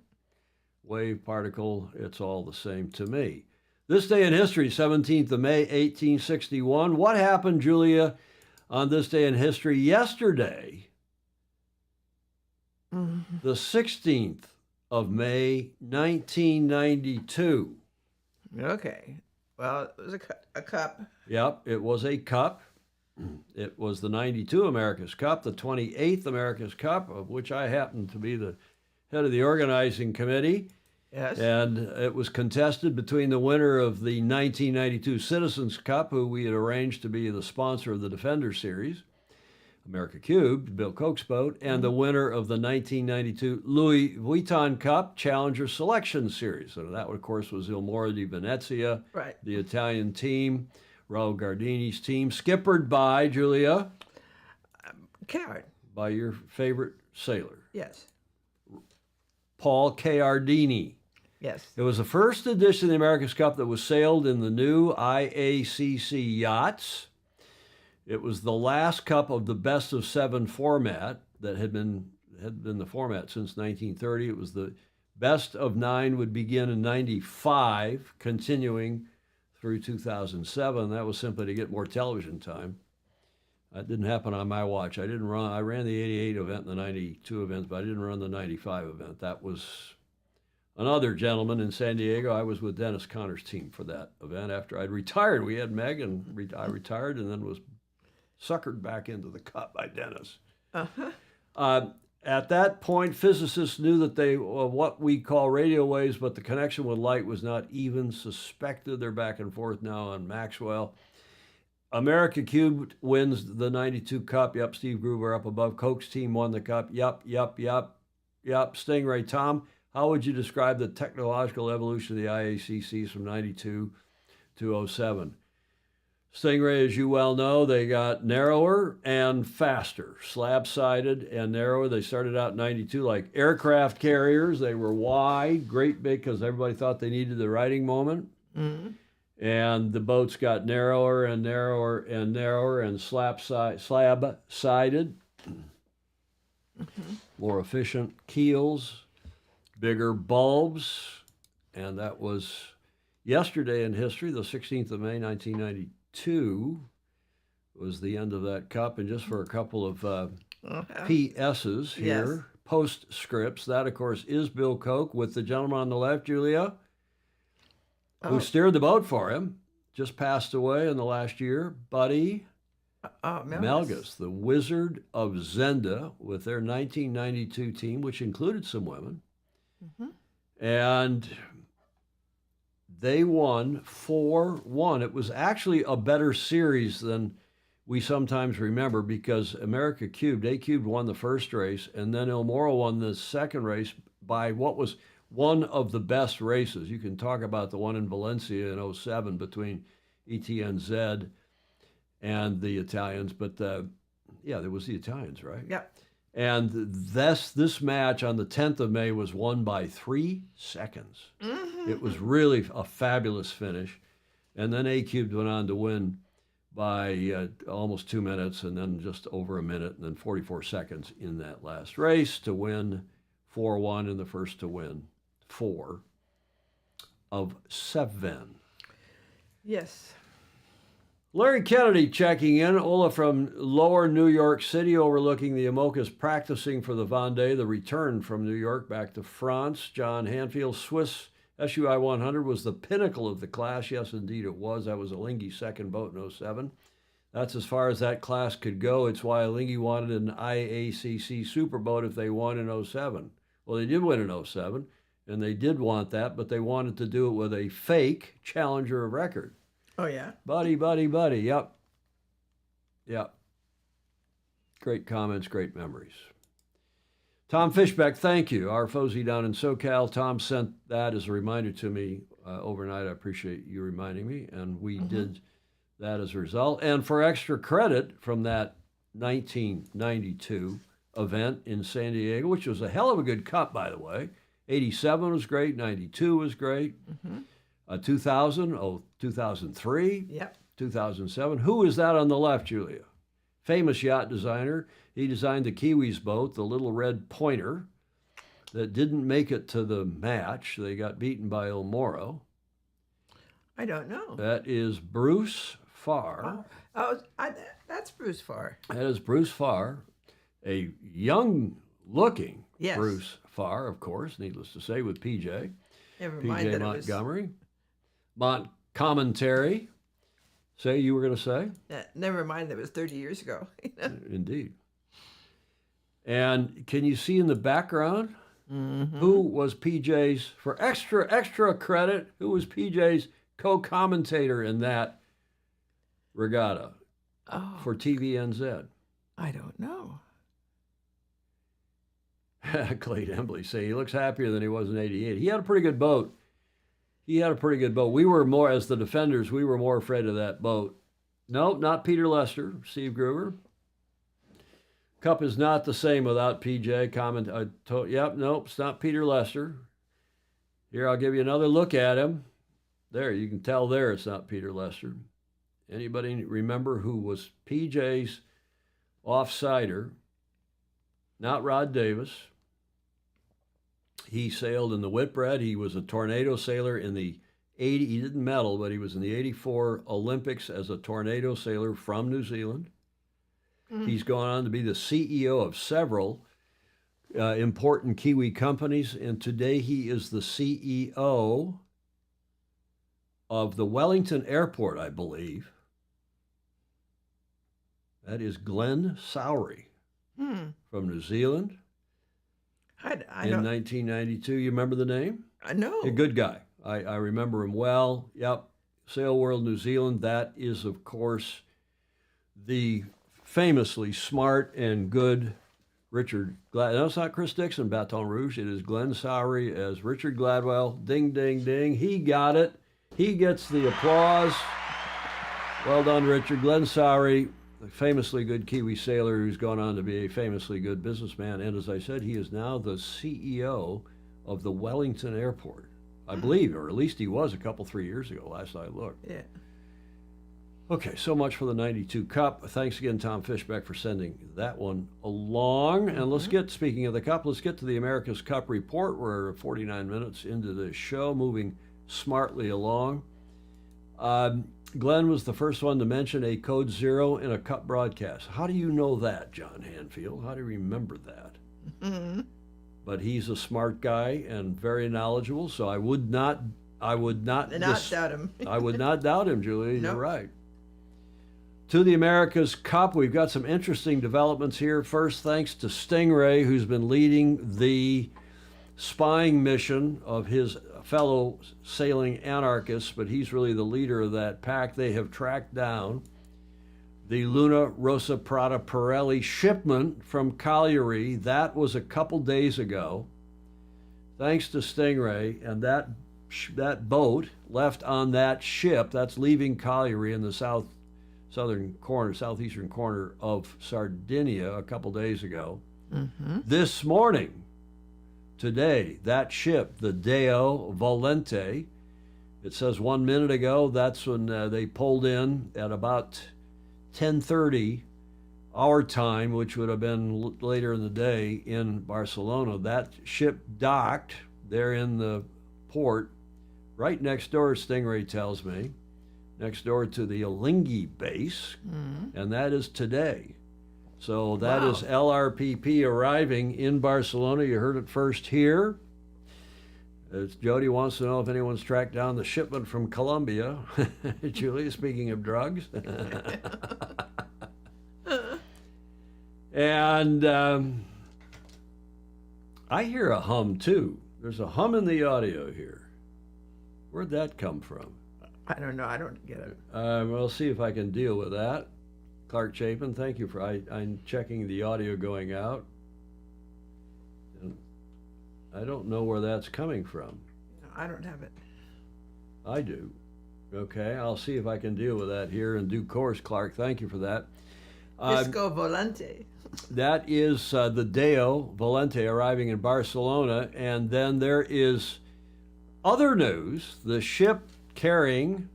Wave, particle, it's all the same to me. This day in history, 17th of May, 1861. What happened, Julia, on this day in history yesterday, the 16th of May, 1992? Okay. Well, it was a cup. Yep, it was a cup. It was the 92 America's Cup, the 28th America's Cup, of which I happen to be the head of the organizing committee. Yes. And it was contested between the winner of the 1992 Citizens Cup, who we had arranged to be the sponsor of the Defender Series, America Cubed, Bill Koch's boat, and the winner of the 1992 Louis Vuitton Cup Challenger Selection Series. And that, of course, was Il Moro di Venezia, right, the Italian team, Raul Gardini's team, skippered by, Julia? Card. By your favorite sailor. Yes. Paul Chiardini. Yes. It was the first edition of the America's Cup that was sailed in the new IACC yachts. It was the last cup of the best of seven format that had been the format since 1930. It was the best of nine would begin in 95, continuing through 2007. That was simply to get more television time. That didn't happen on my watch. I ran the 88 event and the 92 events, but I didn't run the 95 event. That was another gentleman in San Diego. I was with Dennis Connor's team for that event after I'd retired. We had Meg, and I retired and then was suckered back into the cup by Dennis. At that point, physicists knew that they what we call radio waves, but the connection with light was not even suspected. They're back and forth now on Maxwell. America Cubed wins the 92 Cup. Yep, Steve Gruber up above. Koch's team won the Cup. Yep. Stingray, Tom, how would you describe the technological evolution of the IACCs from 92 to 07? Stingray, as you well know, they got narrower and faster, slab-sided and narrower. They started out in 92 like aircraft carriers. They were wide, great big, because everybody thought they needed the riding moment. Mm-hmm. And the boats got narrower and narrower and narrower and slab-sided, more efficient keels, bigger bulbs, and that was yesterday in history, the 16th of May, 1992. 1992 was the end of that cup. And just for a couple of PSs here, Yes. postscripts, that, of course, is Bill Koch with the gentleman on the left, Julia, Oh. who steered the boat for him, just passed away in the last year. Buddy Melgus, the Wizard of Zenda, with their 1992 team, which included some women. And they won 4-1. It was actually a better series than we sometimes remember, because America cubed. A cubed won the first race, and then Il Moro won the second race by what was one of the best races. You can talk about the one in Valencia in 07 between ETNZ and the Italians, but yeah, there was the Italians, right? Yep. And this match on the 10th of May was won by 3 seconds. It was really a fabulous finish. And then A Cubed went on to win by almost 2 minutes, and then just over a minute, and then 44 seconds in that last race to win 4-1, and the first to win 4 of 7. Yes. Larry Kennedy checking in. Ola from lower New York City, overlooking the Imokas, practicing for the Vendée, the return from New York back to France. John Hanfield, Swiss SUI 100 was the pinnacle of the class. Yes, indeed it was. That was Alinghi's second boat in 07. That's as far as that class could go. It's why Alinghi wanted an IACC superboat if they won in 07. Well, they did win in 07, and they did want that, but they wanted to do it with a fake Challenger of record. Oh, yeah. Buddy. Yep. Great comments, great memories. Tom Fishbeck, thank you. Our Fozy down in SoCal. Tom sent that as a reminder to me overnight. I appreciate you reminding me. And we did that as a result. And for extra credit from that 1992 event in San Diego, which was a hell of a good cup, by the way. 87 was great. 92 was great. 2003, Yep. 2007. Who is that on the left, Julia? Famous yacht designer. He designed the Kiwis boat, the Little Red Pointer, that didn't make it to the match. They got beaten by Il Moro. I don't know. That is Bruce Farr. That's Bruce Farr. That is Bruce Farr, a young-looking Yes. Bruce Farr, of course, needless to say, with PJ. Never mind PJ that it was. Montgomery. Commentary. Say you were going to say? Never mind that it was 30 years ago. Indeed. And can you see in the background who was PJ's, for extra credit, who was PJ's co-commentator in that regatta for TVNZ? I don't know. Clayton Embley say he looks happier than he was in '88. He had a pretty good boat. We were more, as the defenders, we were more afraid of that boat. No, not Peter Lester, Steve Gruber. Cup is not the same without PJ. Nope, it's not Peter Lester. Here, I'll give you another look at him. There, you can tell there it's not Peter Lester. Anybody remember who was PJ's offsider? Not Rod Davis. He sailed in the Whitbread. He was a tornado sailor in the 80. He didn't medal, but he was in the 84 Olympics as a tornado sailor from New Zealand. He's gone on to be the CEO of several important Kiwi companies, and today he is the CEO of the Wellington Airport, I believe. That is Glenn Sowry from New Zealand. I In don't 1992, you remember the name? I know. A good guy. I remember him well. Yep. Sail World New Zealand. That is, of course, the famously smart and good Richard Gladwell. No, it's not Chris Dixon, Baton Rouge. It is Glenn Sowry as Richard Gladwell. Ding, ding, ding. He got it. He gets the applause. Well done, Richard. Glenn Sowry, a famously good Kiwi sailor who's gone on to be a famously good businessman. And as I said, he is now the CEO of the Wellington Airport, I believe, or at least he was a couple, 3 years ago, last I looked. Yeah. Okay, so much for the 92 Cup. Thanks again, Tom Fishbeck, for sending that one along. And let's get, speaking of the Cup, let's get to the America's Cup report. We're 49 minutes into the show, moving smartly along. Glenn was the first one to mention a code 0 in a Cup broadcast. How do you know that, John Hanfield? How do you remember that? Mm-hmm. But he's a smart guy and very knowledgeable, so I would not Doubt him. I would not doubt him, Julia. Nope. You're right. To the America's Cup, we've got some interesting developments here. First, thanks to Stingray, who's been leading the spying mission of his fellow sailing anarchists, but he's really the leader of that pack. They have tracked down the Luna Rosa Prata Pirelli shipment from Cagliari. That was a couple days ago. Thanks to Stingray, and that boat left on that ship, that's leaving Cagliari in the southeastern corner of Sardinia a couple days ago. Mm-hmm. This morning, today, that ship, the Deo Volente, it says 1 minute ago, that's when they pulled in at about 10:30 our time, which would have been later in the day in Barcelona. That ship docked there in the port, right next door, Stingray tells me, next door to the Alinghi base, and that is today. So that is LRPP arriving in Barcelona. You heard it first here. Jody wants to know if anyone's tracked down the shipment from Colombia. Julia, speaking of drugs. And I hear a hum too. There's a hum in the audio here. Where'd that come from? I don't know. I don't get it. We'll see if I can deal with that. Clark Chapin, thank you for. I'm checking the audio going out. And I don't know where that's coming from. I don't have it. I do. Okay, I'll see if I can deal with that here in due course, Clark. Thank you for that. Disco Volante. That is the Deo Volente arriving in Barcelona. And then there is other news. The ship carrying,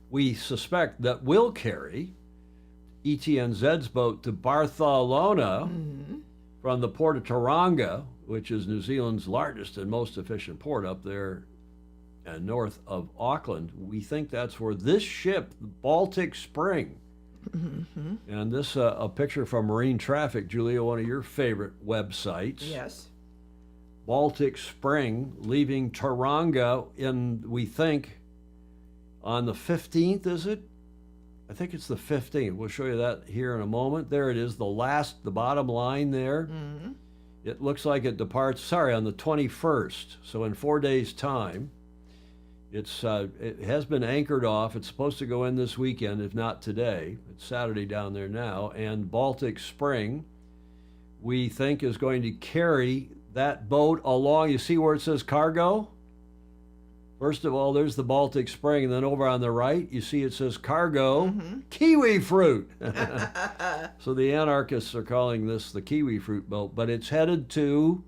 we suspect that will carry, ETNZ's boat to Barcelona from the port of Tauranga, which is New Zealand's largest and most efficient port up there and north of Auckland. We think that's where this ship, the Baltic Spring, and this a picture from Marine Traffic, Julia, one of your favorite websites. Yes. Baltic Spring leaving Tauranga we think, on the 15th, is it? I think it's the 15th. We'll show you that here in a moment. There it is, the bottom line there. Mm-hmm. It looks like it departs, on the 21st. So in 4 days' time. It has been anchored off. It's supposed to go in this weekend, if not today. It's Saturday down there now. And Baltic Spring, we think, is going to carry that boat along. You see where it says cargo? First of all, there's the Baltic Spring, and then over on the right, you see it says cargo, kiwi fruit. So the anarchists are calling this the kiwi fruit boat, but it's headed to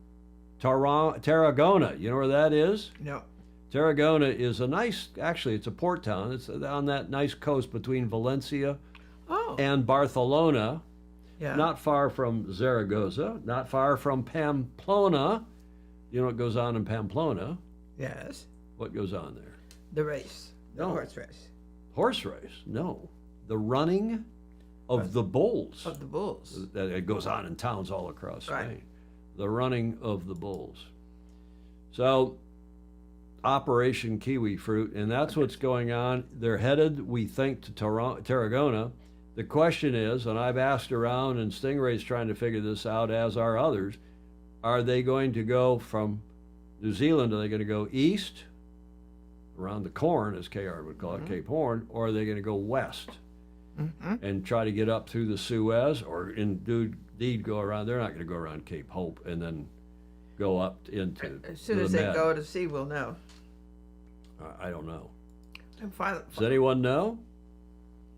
Tarragona. You know where that is? No. Tarragona is it's a port town. It's on that nice coast between Valencia and Barcelona. Yeah. Not far from Zaragoza, not far from Pamplona. You know what goes on in Pamplona? Yes. What goes on there? The race. The No. horse race. Horse race? No. The running of the bulls. Of the bulls. It goes on in towns all across Spain. Right. The running of the bulls. So, Operation Kiwi Fruit, and that's what's going on. They're headed, we think, to Tarragona. The question is, and I've asked around, and Stingray's trying to figure this out, as are others, are they going to go from New Zealand, are they going to go east, around the Horn, as KR would call it, Cape Horn, or are they going to go west and try to get up through the Suez, or indeed go around? They're not going to go around Cape Hope and then go up into As soon the as they Med. go to sea, we'll know. I don't know. And finally, Does anyone know?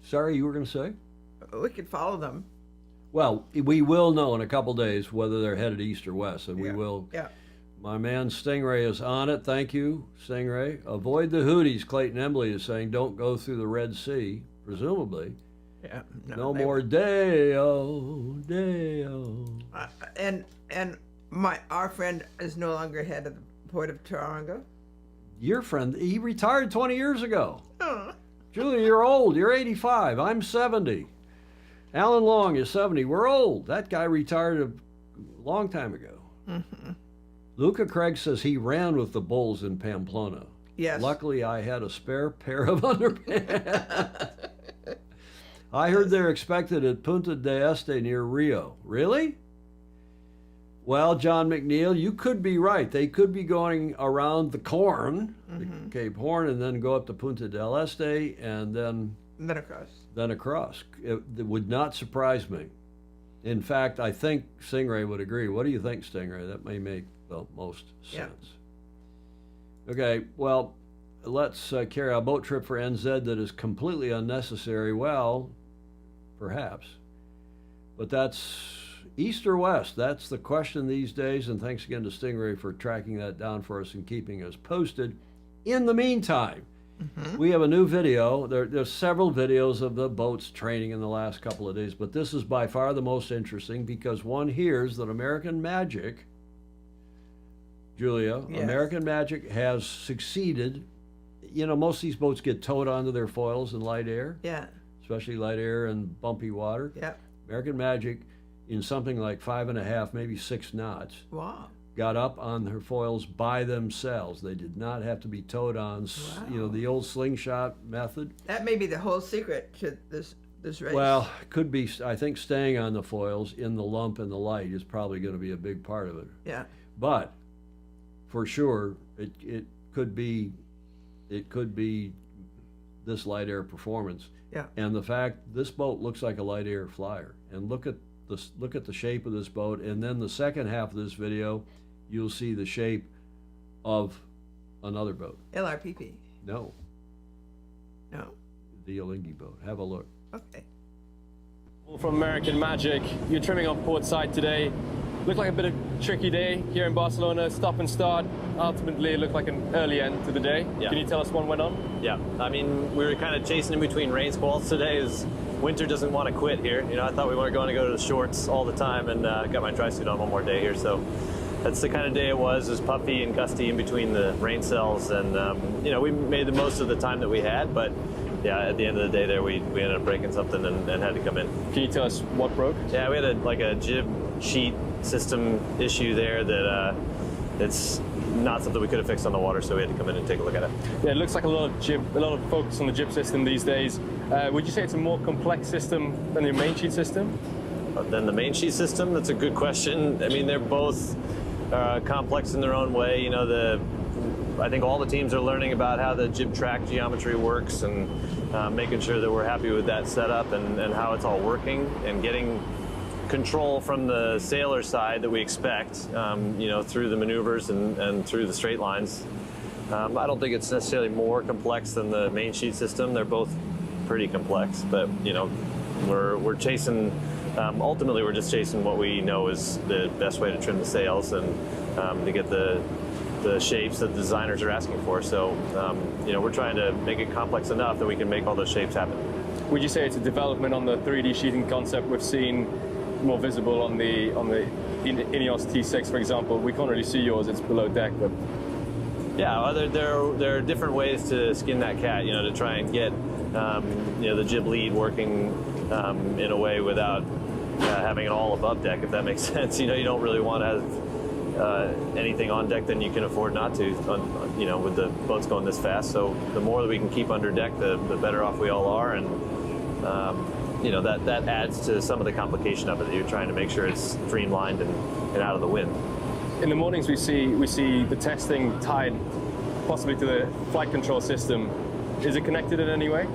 Sorry, you were going to say? we could follow them. Well, we will know in a couple days whether they're headed east or west, and we will. Yeah. My man Stingray is on it. Thank you, Stingray. Avoid the Houthis, Clayton Embley is saying. Don't go through the Red Sea, presumably. Yeah. No more Deo. And our friend is no longer head of the port of Tauranga. Your friend, he retired 20 years ago. Oh. Julia, you're old. You're 85. I'm 70. Alan Long is 70. We're old. That guy retired a long time ago. Mm-hmm. Luca Craig says he ran with the Bulls in Pamplona. Yes. Luckily, I had a spare pair of underpants. I heard they're expected at Punta del Este near Rio. Really? Well, John McNeil, you could be right. They could be going around the Horn, the Cape Horn, and then go up to Punta del Este, and then across. It would not surprise me. In fact, I think Stingray would agree. What do you think, Stingray? That may make the most sense. Okay, well, let's carry a boat trip for NZ that is completely unnecessary. Well, perhaps. But that's east or west? That's the question these days, and thanks again to Stingray for tracking that down for us and keeping us posted. In the meantime, we have a new video. There's several videos of the boats training in the last couple of days, but this is by far the most interesting because one hears that American Magic, Julia, American Magic has succeeded. You know, most of these boats get towed onto their foils in light air. Yeah. Especially light air and bumpy water. Yeah. American Magic, in something like 5.5, maybe 6 knots. Wow. Got up on their foils by themselves. They did not have to be towed on. Wow. You know, the old slingshot method. That may be the whole secret to this race. Well, could be. I think staying on the foils in the lump and the light is probably going to be a big part of it. Yeah. But for sure, it could be this light air performance. Yeah. And the fact this boat looks like a light air flyer. And look at the shape of this boat. And then the second half of this video, you'll see the shape of another boat. LRPP. No. No. The Alinghi boat. Have a look. Okay. From American Magic, you're trimming off port side today. Looked like a bit of a tricky day here in Barcelona, stop and start. Ultimately, it looked like an early end to the day. Yeah. Can you tell us what went on? Yeah, I mean, we were kind of chasing in between rain squalls today as winter doesn't want to quit here. You know, I thought we weren't going to go to the shorts all the time and got my dry suit on one more day here. So that's the kind of day it was. It was puffy and gusty in between the rain cells. And, you know, we made the most of the time that we had. But, yeah, at the end of the day there, we ended up breaking something and had to come in. Can you tell us what broke? Yeah, we had a jib sheet system issue there that it's not something we could have fixed on the water, so we had to come in and take a look at it. Yeah, it looks like a lot of focus on the jib system these days. Would you say it's a more complex system than your main sheet system? Than the main sheet system? That's a good question. I mean, they're both complex in their own way. You know, I think all the teams are learning about how the jib track geometry works and making sure that we're happy with that setup and how it's all working and getting control from the sailor side that we expect, you know, through the maneuvers and through the straight lines. I don't think it's necessarily more complex than the main sheet system. They're both pretty complex, but you know, we're chasing. Ultimately, we're just chasing what we know is the best way to trim the sails and to get the shapes that the designers are asking for. So, you know, we're trying to make it complex enough that we can make all those shapes happen. Would you say it's a development on the 3D sheeting concept we've seen more visible on the Ineos T6, for example? We can't really see yours; it's below deck, but yeah, there are different ways to skin that cat. You know, to try and get you know, the jib lead working in a way without having it all above deck, if that makes sense. You know, you don't really want to have anything on deck than you can afford not to, you know, with the boats going this fast. So the more that we can keep under deck, the better off we all are. And you know, that adds to some of the complication of it. You're trying to make sure it's streamlined and out of the wind. In the mornings we see the testing tied possibly to the flight control system. Is it connected in any way?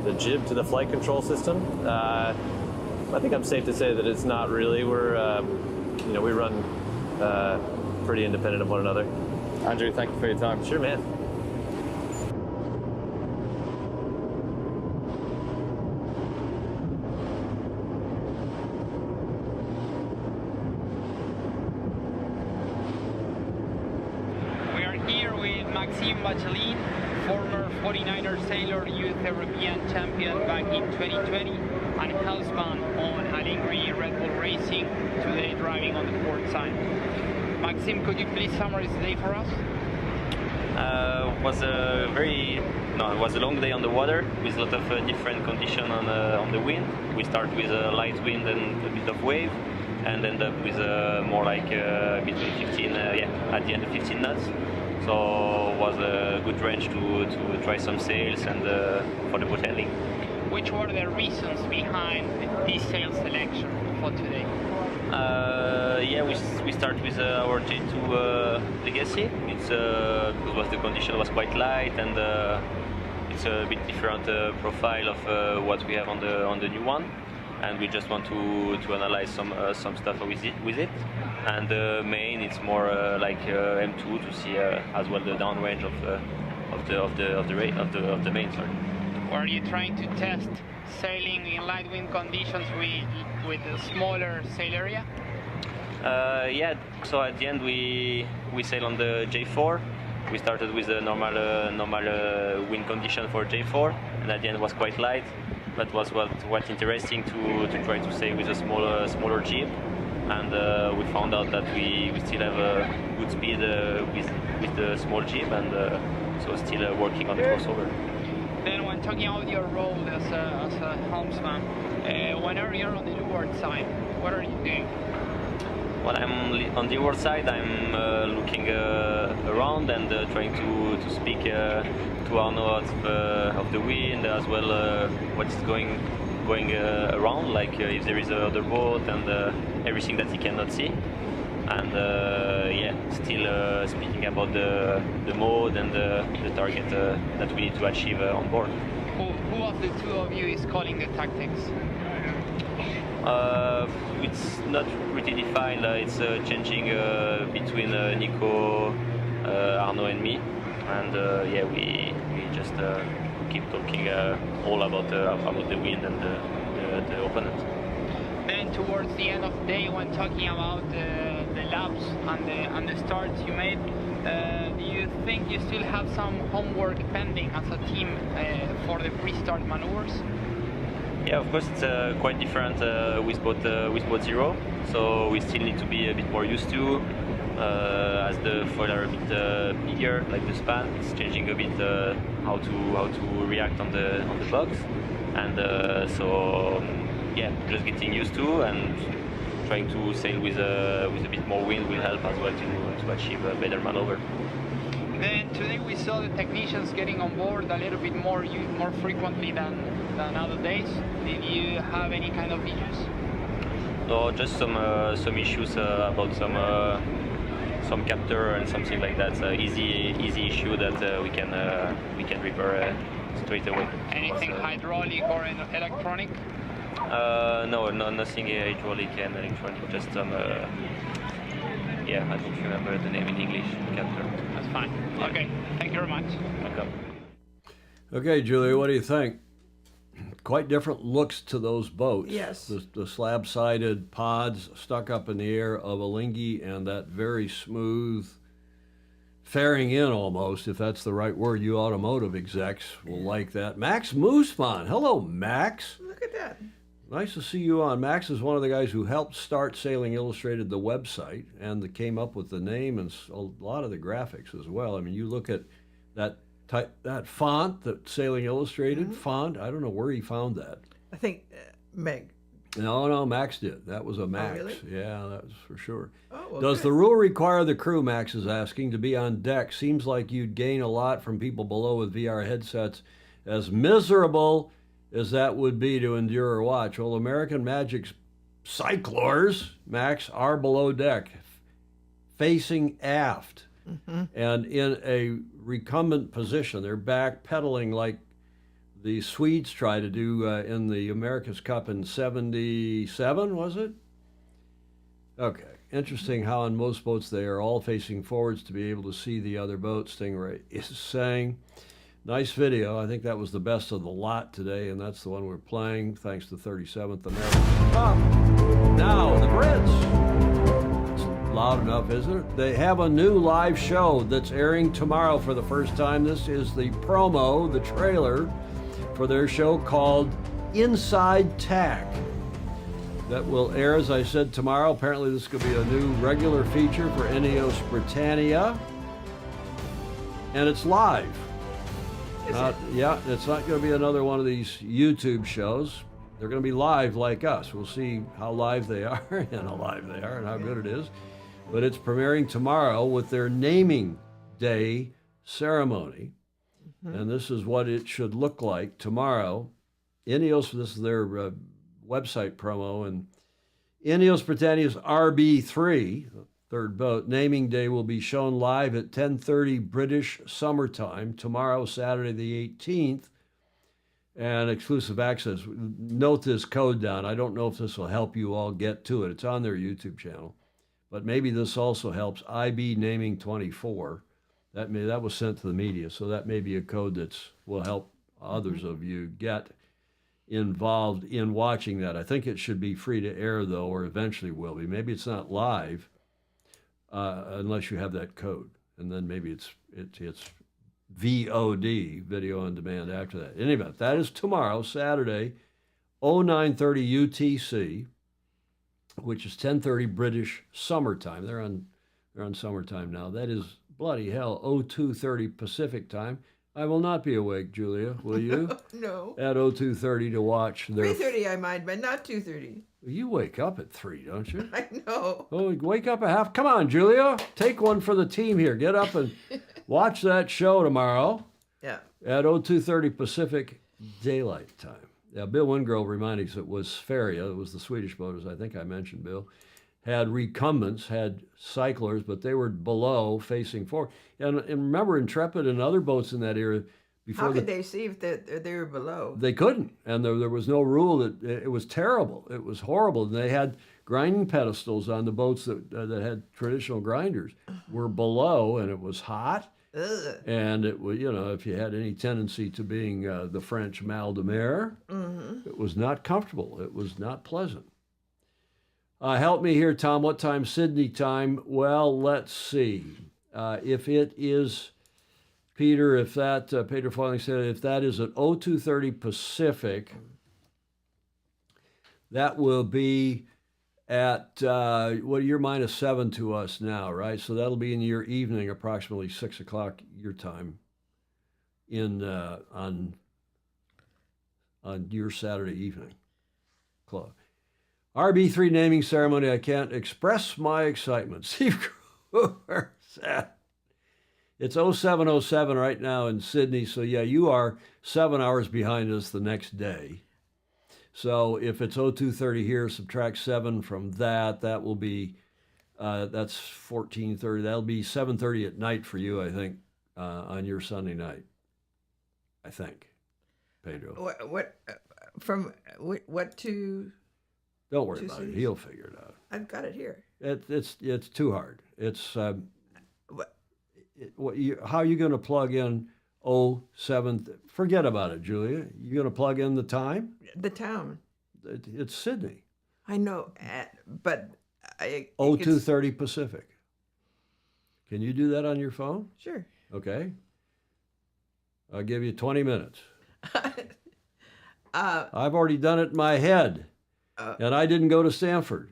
The jib to the flight control system? I think I'm safe to say that it's not really. We're, you know, we run pretty independent of one another. Andrew, thank you for your time. Sure, man. We are here with Maxime Bachelin, former 49er sailor, youth European champion back in 2020, and husband on Alinghi Red Bull Racing, today driving on the port side. Maxime, could you please summarize the day for us? It was a long day on the water with a lot of different conditions on the wind. We start with a light wind and a bit of wave, and end up with more like between 15, at the end of 15 knots. So it was a good range to try some sails and for the boat handling. Which were the reasons behind this sail selection for today? We start with our J2 Legacy. It's because the condition was quite light and it's a bit different profile of what we have on the new one, and we just want to analyze some stuff with it. And the main, it's more like M2 to see as well the downrange of the main. Sorry. Were you trying to test sailing in light wind conditions with a smaller sail area? So at the end we sail on the J4. We started with a normal wind condition for J4, and at the end it was quite light. That was what interesting to try to sail with a smaller jib, and we found out that we still have a good speed with the small jib, and so still working on the crossover. Then when talking about your role as a helmsman, whenever you're on the leeward side, what are you doing? When I'm on the leeward side, I'm looking around and trying to speak to Arno of the wind, as well what is going around, like if there is another boat and everything that he cannot see. And still speaking about the mode and the target that we need to achieve on board. Who of the two of you is calling the tactics? It's not pretty defined. It's changing between Nico, Arno, and me. And we just keep talking all about the wind and the opponent. Then towards the end of the day, when talking about the laps and the starts you made, do you think you still have some homework pending as a team for the pre-start maneuvers? Yeah, of course it's quite different with boat zero, so we still need to be a bit more used to. As the foil are a bit bigger, like the span, it's changing a bit how to react on the box, and just getting used to, and trying to sail with a bit more wind will help as well to achieve a better maneuver. Then today we saw the technicians getting on board a little bit more frequently than other days. Did you have any kind of issues? No, just some issues about some captor and something like that. Easy issue that we can repair straight away. Anything hydraulic or electronic? No, nothing hydraulic and electronic. Just some. I don't remember the name in English. Captor. That's fine. Yeah. Okay. Thank you very much. Welcome. Okay, Julia, what do you think? Quite different looks to those boats. Yes. The slab-sided pods stuck up in the air of a Lingy, and that very smooth fairing in almost, if that's the right word. You automotive execs will like that. Max Moosman. Hello, Max. Look at that. Nice to see you on. Max is one of the guys who helped start Sailing Illustrated, the website, and came up with the name and a lot of the graphics as well. I mean, you look at that font, that Sailing Illustrated font. I don't know where he found that. I think Meg. No, Max did. That was a Max. Oh, really? Yeah, that's for sure. Oh, well, Does good. the rule require the crew, Max is asking, to be on deck? Seems like you'd gain a lot from people below with VR headsets. As miserable as that would be to endure or watch. Well, American Magic's cyclors, Max, are below deck, facing aft, and in a recumbent position. They're back pedaling like the Swedes try to do in the America's Cup in 77, was it? Okay. Interesting how on most boats they are all facing forwards to be able to see the other boat, Stingray is saying. Nice video. I think that was the best of the lot today, and that's the one we're playing, thanks to 37th American Cup. Now, the Brits. It's loud enough, isn't it? They have a new live show that's airing tomorrow for the first time. This is the promo, the trailer, for their show called Inside Tack. That will air, as I said, tomorrow. Apparently this could be a new regular feature for Ineos Britannia. and it's live. Is it? Yeah, it's not going to be another one of these YouTube shows. They're going to be live like us. We'll see how live they are and how good it is. But it's premiering tomorrow with their naming day ceremony. And this is what it should look like tomorrow. Ineos, this is their website promo, and Ineos Britannia's RB3, third boat, naming day will be shown live at 10:30 British summertime tomorrow, Saturday the 18th, and exclusive access. Note this code down. I don't know if this will help you all get to it. It's on their YouTube channel, but maybe this also helps. IB naming 24. That was sent to the media, so that may be a code that will help others of you get involved in watching that. I think it should be free to air, though, or eventually will be. Maybe it's not live unless you have that code, and then maybe it's VOD, video on demand, after that. In any event, that is tomorrow, Saturday, 09:30 UTC, which is 10:30 British summertime. They're on summertime now. That is bloody hell, 02:30 Pacific time. I will not be awake, Julia. Will you? No. At 02:30 to watch their. 3:30 I mind, but not 2:30. You wake up at 3, don't you? I know. Oh, wake up a half. Come on, Julia. Take one for the team here. Get up and watch that show tomorrow. Yeah. At 02:30 Pacific Daylight Time. Yeah, Bill Wingrove reminded us it was Faria. It was the Swedish boaters, I think I mentioned, Bill. Had recumbents, had cyclers, but they were below, facing forward. And remember, Intrepid and other boats in that era, before How could they see if they were below? they couldn't, and there was no rule. That it was terrible. It was horrible. And they had grinding pedestals on the boats that had traditional grinders were below, and it was hot. Ugh. And it was, if you had any tendency to being the French mal de mer, it was not comfortable. It was not pleasant. Help me here, Tom. What time Sydney time? Well, let's see. If it is, Peter, Peter Foiling said, if that is at 02:30 Pacific, that will be at, you're -7 to us now, right? So that'll be in your evening, approximately 6 o'clock your time on your Saturday evening. Club. RB3 naming ceremony, I can't express my excitement. Steve Kruger said, it's 07:07 right now in Sydney, so yeah, you are 7 hours behind us the next day. So if it's 02:30 here, subtract 7 from that, that will be, that's 14:30. That'll be 7:30 at night for you, I think, on your Sunday night. I think, Pedro. What to? Don't worry about it. He'll figure it out. I've got it here. It's too hard. It's how are you going to plug in 07? Forget about it, Julia. You going to plug in the time? The town. It's Sydney. I know, but 02:30 Pacific. Can you do that on your phone? Sure. Okay. I'll give you 20 minutes. I've already done it in my head. And I didn't go to Stanford.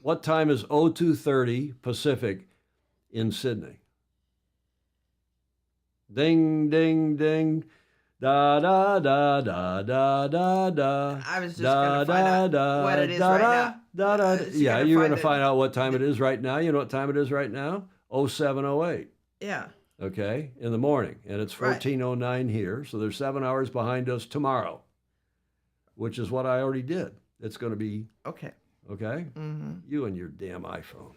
What time is 02:30 Pacific in Sydney? Ding, ding, ding. Da, da, da, da, da, da, da. I was just going to find out what it is right now. Yeah, you're going to find out what time it is right now. You know what time it is right now? 07:08. Yeah. Okay, in the morning. And it's 14:09 here. So they're 7 hours behind us tomorrow, which is what I already did. It's going to be okay. Okay? Mm-hmm. You and your damn iPhone.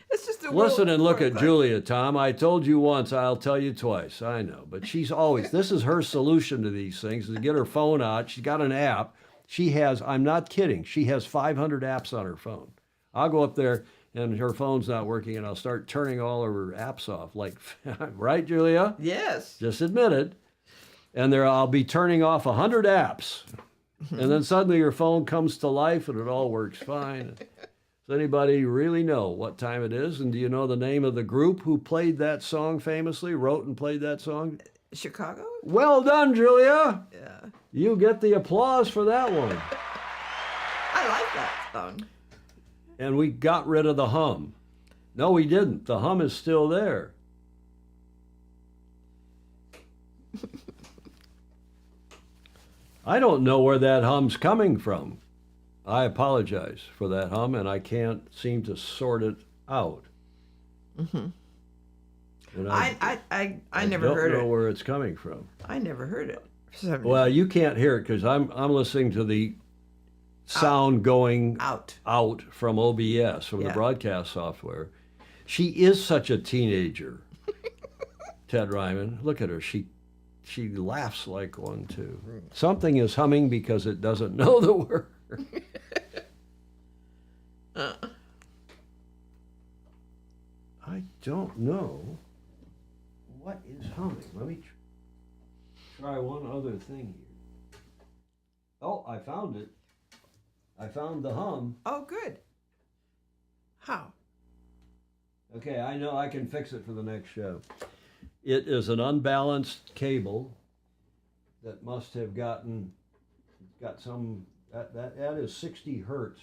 It's just a Listen and look at Julia, Tom. I told you once, I'll tell you twice. I know. But she's always, this is her solution to these things, is to get her phone out. She's got an app. She has, I'm not kidding, she has 500 apps on her phone. I'll go up there and her phone's not working and I'll start turning all of her apps off. Like, right, Julia? Yes. Just admit it. And I'll be turning off 100 apps. And then suddenly your phone comes to life and it all works fine. Does anybody really know what time it is? And do you know the name of the group who played that song famously, wrote and played that song? Chicago? Well done, Julia. Yeah. You get the applause for that one. I like that song. And we got rid of the hum. No, we didn't. The hum is still there. I don't know where that hum's coming from. I apologize for that hum, and I can't seem to sort it out. Mm-hmm. And I never heard don't know it. where it's coming from. I never heard it. For some reason. Well, you can't hear it because I'm listening to the sound going out from OBS, from the broadcast software. She is such a teenager, Ted Ryman. Look at her. She laughs like one, too. Something is humming because it doesn't know the word. I don't know what is humming. Let me try one other thing here. Oh, I found it. I found the hum. Oh, good. How? Okay, I know I can fix it for the next show. It is an unbalanced cable that must have got some, that is 60 hertz.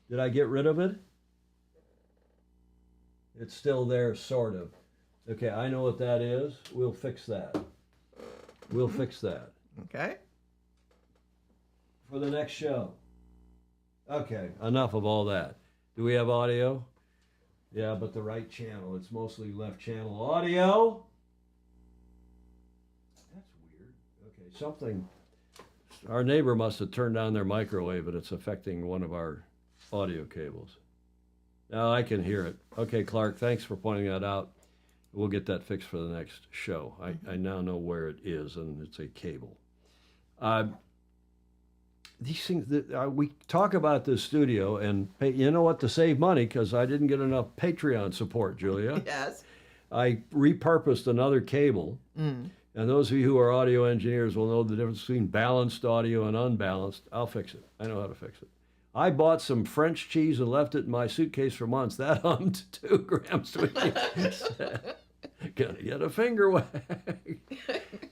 Did I get rid of it? It's still there, sort of. Okay, I know what that is. We'll fix that. We'll fix that. Okay. For the next show. Okay, enough of all that. Do we have audio? Yeah, but the right channel. It's mostly left channel audio. That's weird. Okay, something. Our neighbor must have turned on their microwave and it's affecting one of our audio cables. Now I can hear it. Okay, Clark, thanks for pointing that out. We'll get that fixed for the next show. I now know where it is, and it's a cable. These things that we talk about this studio, and you know what, to save money, because I didn't get enough Patreon support, Julia. Yes. I repurposed another cable, and those of you who are audio engineers will know the difference between balanced audio and unbalanced. I'll fix it. I know how to fix it. I bought some French cheese and left it in my suitcase for months. That hummed 2 grams to me. Gonna get a finger wag.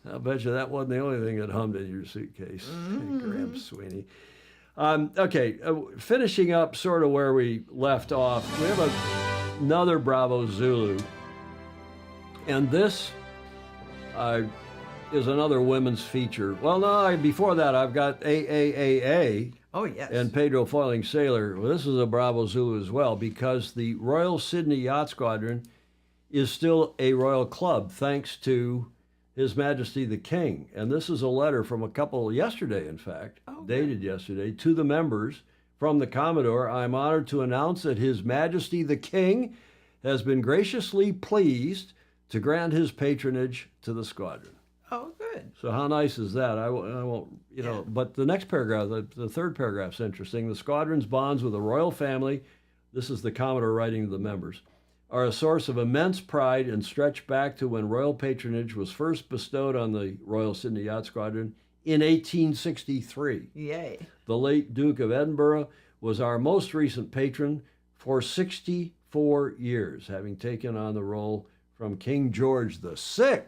I'll bet you that wasn't the only thing that hummed in your suitcase. Graham Sweeney. Okay, finishing up sort of where we left off, we have another Bravo Zulu. And this is another women's feature. Well, no, before that, I've got AAAA. Oh, yes. And Pedro Foiling Sailor. Well, this is a Bravo Zulu as well, because the Royal Sydney Yacht Squadron is still a royal club, thanks to His Majesty the King. And this is a letter from a couple yesterday, in fact, dated yesterday, to the members from the Commodore. I'm honored to announce that His Majesty the King has been graciously pleased to grant his patronage to the squadron. Oh, good. So how nice is that? I won't, you know, but the next paragraph, the third paragraph's interesting. The squadron's bonds with the royal family, this is the Commodore writing to the members, are a source of immense pride and stretch back to when royal patronage was first bestowed on the Royal Sydney Yacht Squadron in 1863. Yay. The late Duke of Edinburgh was our most recent patron for 64 years, having taken on the role from King George VI.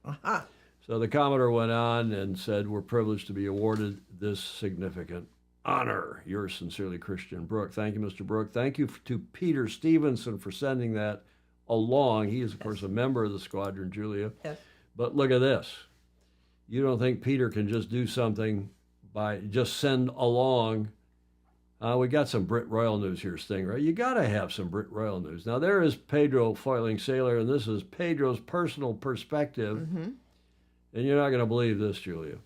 Uh-huh. So the Commodore went on and said, we're privileged to be awarded this significant honor. Yours sincerely, Christian Brooke. Thank you, Mr. Brooke. Thank you to Peter Stevenson for sending that along. He is, of course, a member of the squadron, Julia. Yes. But look at this. You don't think Peter can just do something by just send along. We got some Brit Royal news here, Sting, right? You got to have some Brit Royal news. Now, there is Pedro Foiling Sailor, and this is Pedro's personal perspective. Mm-hmm. And you're not going to believe this, Julia.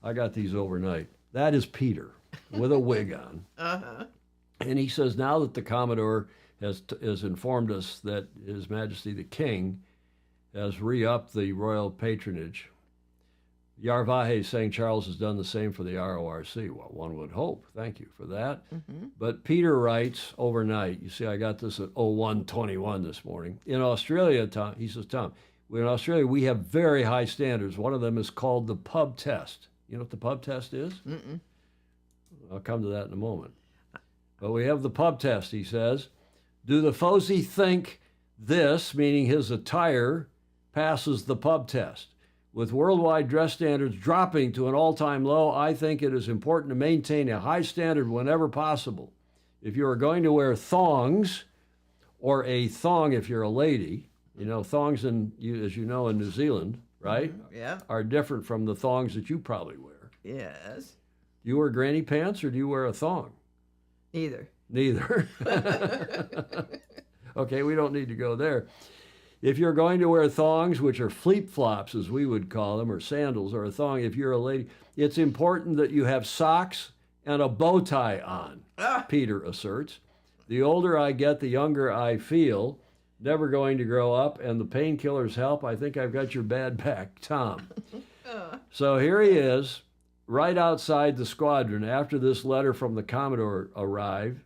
I got these overnight. That is Peter with a wig on. Uh-huh. And he says now that the Commodore has informed us that His Majesty the King has re-upped the royal patronage, Yarvahe is saying Charles has done the same for the RORC. Well, one would hope. Thank you for that. Mm-hmm. But Peter writes overnight, you see, I got this at 01:21 this morning. In Australia, Tom, he says, Tom, in Australia, we have very high standards. One of them is called the pub test. You know what the pub test is? Mm-mm. I'll come to that in a moment. But we have the pub test, he says. Do the Fozy think this, meaning his attire, passes the pub test? With worldwide dress standards dropping to an all-time low, I think it is important to maintain a high standard whenever possible. If you are going to wear thongs, or a thong if you're a lady, you know, thongs, as you know, in New Zealand right? Yeah. Are different from the thongs that you probably wear. Yes. Do you wear granny pants or do you wear a thong? Either. Neither. Okay, we don't need to go there. If you're going to wear thongs, which are flip-flops, as we would call them, or sandals, or a thong, if you're a lady, it's important that you have socks and a bow tie on, Peter asserts. The older I get, the younger I feel. Never going to grow up, and the painkillers help. I think I've got your bad back, Tom. So here he is, right outside the squadron after this letter from the Commodore arrived.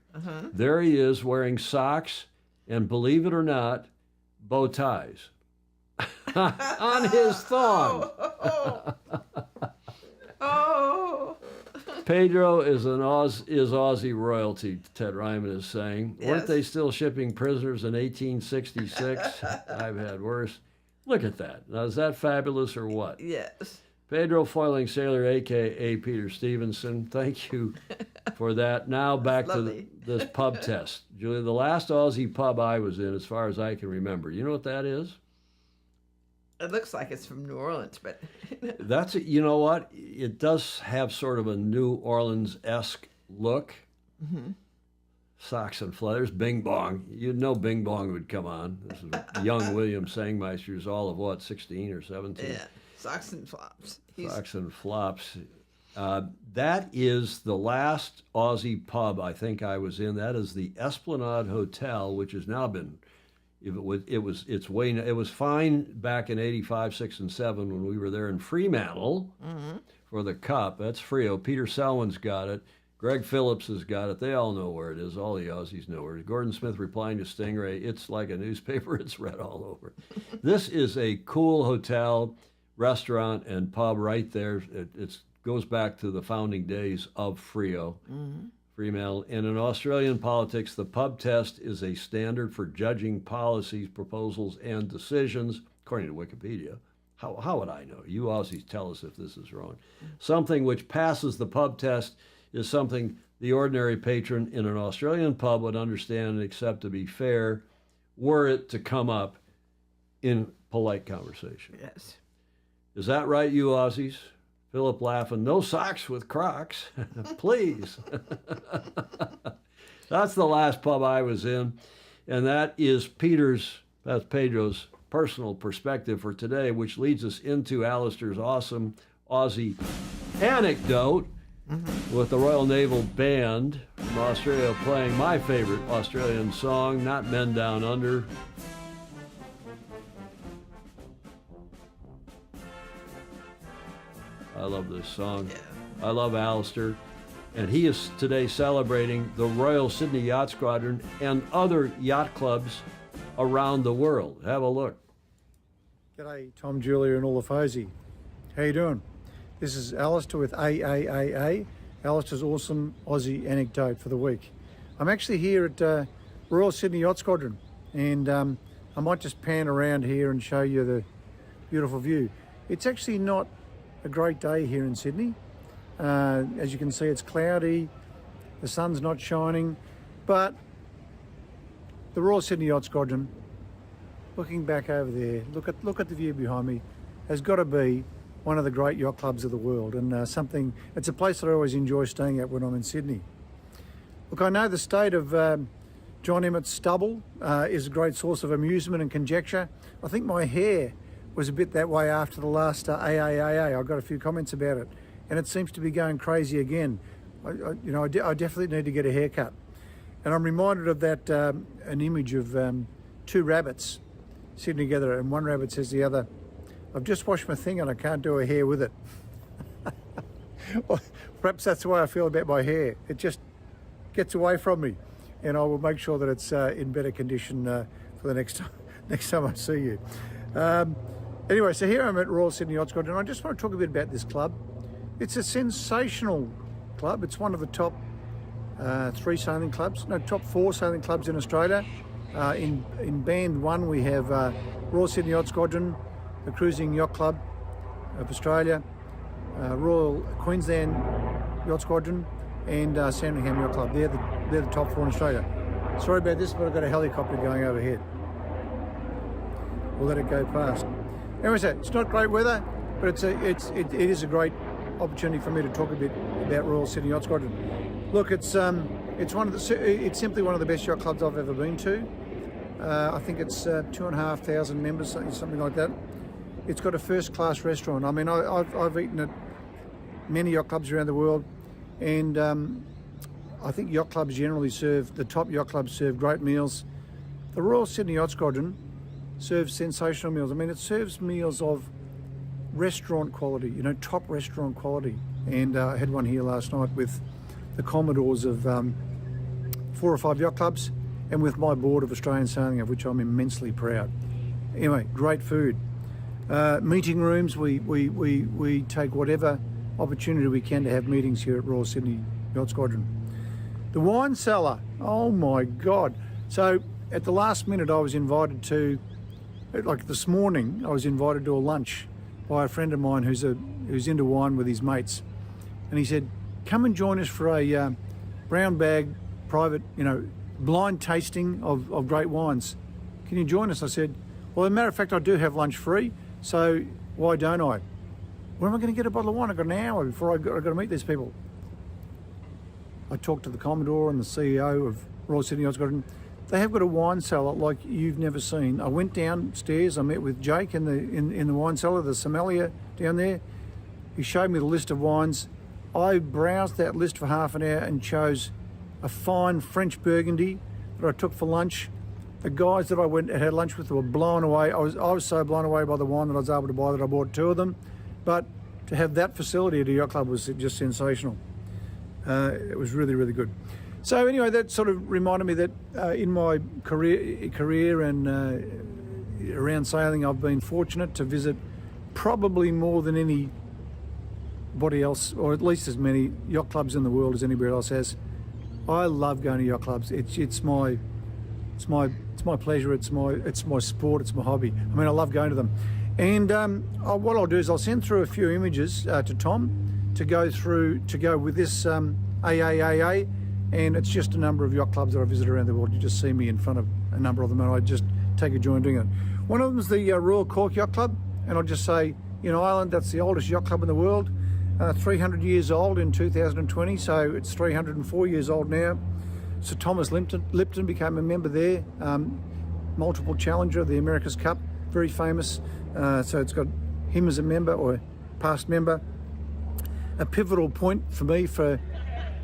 There he is wearing socks and, believe it or not, bow ties on his thong. Pedro is Aussie royalty, Ted Ryman is saying. Yes. Weren't they still shipping prisoners in 1866? I've had worse. Look at that. Now, is that fabulous or what? Yes. Pedro Foiling Sailor, a.k.a. Peter Stevenson, thank you for that. Now back to this pub test. Julia, the last Aussie pub I was in, as far as I can remember, you know what that is? It looks like it's from New Orleans, but... That's it. You know what? It does have sort of a New Orleans-esque look. Socks and feathers, Bing Bong. You know Bing Bong would come on. This is young William Sangmeister's all of what, 16 or 17? Yeah, socks and flops. Socks and flops. That is the last Aussie pub I think I was in. That is the Esplanade Hotel, which has now been... It was fine back in 85, 6, and 7 when we were there in Fremantle for the Cup. That's Frio. Peter Selwyn's got it. Greg Phillips has got it. They all know where it is. All the Aussies know where it is. Gordon Smith replying to Stingray, it's like a newspaper. It's read all over. This is a cool hotel, restaurant, and pub right there. It goes back to the founding days of Frio. Fremantle. And in Australian politics, the pub test is a standard for judging policies, proposals, and decisions, according to Wikipedia. How would I know? You Aussies tell us if this is wrong. Something which passes the pub test is something the ordinary patron in an Australian pub would understand and accept to be fair, were it to come up in polite conversation. Yes. Is that right, you Aussies? Philip laughing, no socks with Crocs, please. That's the last pub I was in, and that is that's Pedro's personal perspective for today, which leads us into Alistair's awesome Aussie anecdote with the Royal Naval Band from Australia playing my favorite Australian song, Not Men Down Under. I love this song. Yeah. I love Alistair. And he is today celebrating the Royal Sydney Yacht Squadron and other yacht clubs around the world. Have a look. G'day, Tom, Julia, and all the Fosey. How you doing? This is Alistair with AAAA, Alistair's awesome Aussie anecdote for the week. I'm actually here at Royal Sydney Yacht Squadron, and I might just pan around here and show you the beautiful view. It's actually not a great day here in Sydney. As you can see, it's cloudy, the sun's not shining, but the Royal Sydney Yacht Squadron, looking back over there, look at the view behind me, has got to be one of the great yacht clubs of the world, and it's a place that I always enjoy staying at when I'm in Sydney. Look, I know the state of John Emmett's stubble is a great source of amusement and conjecture. I think my hair was a bit that way after the last AAAA. I got a few comments about it, and it seems to be going crazy again. I definitely need to get a haircut. And I'm reminded of that an image of two rabbits sitting together, and one rabbit says to the other, "I've just washed my thing and I can't do a hair with it." Well, perhaps that's the way I feel about my hair. It just gets away from me, and I will make sure that it's in better condition for the next time I see you. Anyway, so here I'm at Royal Sydney Yacht Squadron, and I just want to talk a bit about this club. It's a sensational club. It's one of the top top 4 sailing clubs in Australia. In Band 1 we have Royal Sydney Yacht Squadron, the Cruising Yacht Club of Australia, Royal Queensland Yacht Squadron, and Sandringham Yacht Club. They're the top 4 in Australia. Sorry about this, but I've got a helicopter going overhead. We'll let it go past. Anyway, so it's not great weather, but it is a great opportunity for me to talk a bit about Royal Sydney Yacht Squadron. Look, it's simply one of the best yacht clubs I've ever been to. I think it's 2,500 members, something like that. It's got a first-class restaurant. I mean, I've eaten at many yacht clubs around the world, and I think yacht clubs generally the top yacht clubs serve great meals. The Royal Sydney Yacht Squadron serves sensational meals. I mean, it serves meals of restaurant quality, top restaurant quality. And I had one here last night with the Commodores of 4 or 5 yacht clubs, and with my board of Australian Sailing, of which I'm immensely proud. Anyway, great food. Meeting rooms, we take whatever opportunity we can to have meetings here at Royal Sydney Yacht Squadron. The wine cellar, oh my God. So at the last minute I was invited to, like this morning, I was invited to a lunch by a friend of mine who's into wine with his mates. And he said, come and join us for a brown bag, private, blind tasting of great wines. Can you join us? I said, well, as a matter of fact, I do have lunch free, so why don't I? Where am I going to get a bottle of wine? I've got an hour before I've got to meet these people. I talked to the Commodore and the CEO of Royal Sydney Yacht Squadron. They have got a wine cellar like you've never seen. I went downstairs, I met with Jake in the wine cellar, the sommelier down there. He showed me the list of wines. I browsed that list for half an hour and chose a fine French Burgundy that I took for lunch. The guys that I went and had lunch with were blown away. I was so blown away by the wine that I was able to buy that I bought 2 of them. But to have that facility at a yacht club was just sensational. It was really, really good. So anyway, that sort of reminded me that in my career and around sailing, I've been fortunate to visit probably more than anybody else, or at least as many yacht clubs in the world as anybody else has. I love going to yacht clubs. It's my pleasure. It's my sport. It's my hobby. I mean, I love going to them. And what I'll do is I'll send through a few images to Tom to go with this AAAA. And it's just a number of yacht clubs that I visit around the world. You just see me in front of a number of them, and I just take a joy in doing it. One of them is the Royal Cork Yacht Club, and I'll just say, in Ireland, that's the oldest yacht club in the world. 300 years old in 2020, so it's 304 years old now. Sir Thomas Lipton became a member there, multiple challenger of the America's Cup, very famous. So it's got him as a member or past member. A pivotal point for me for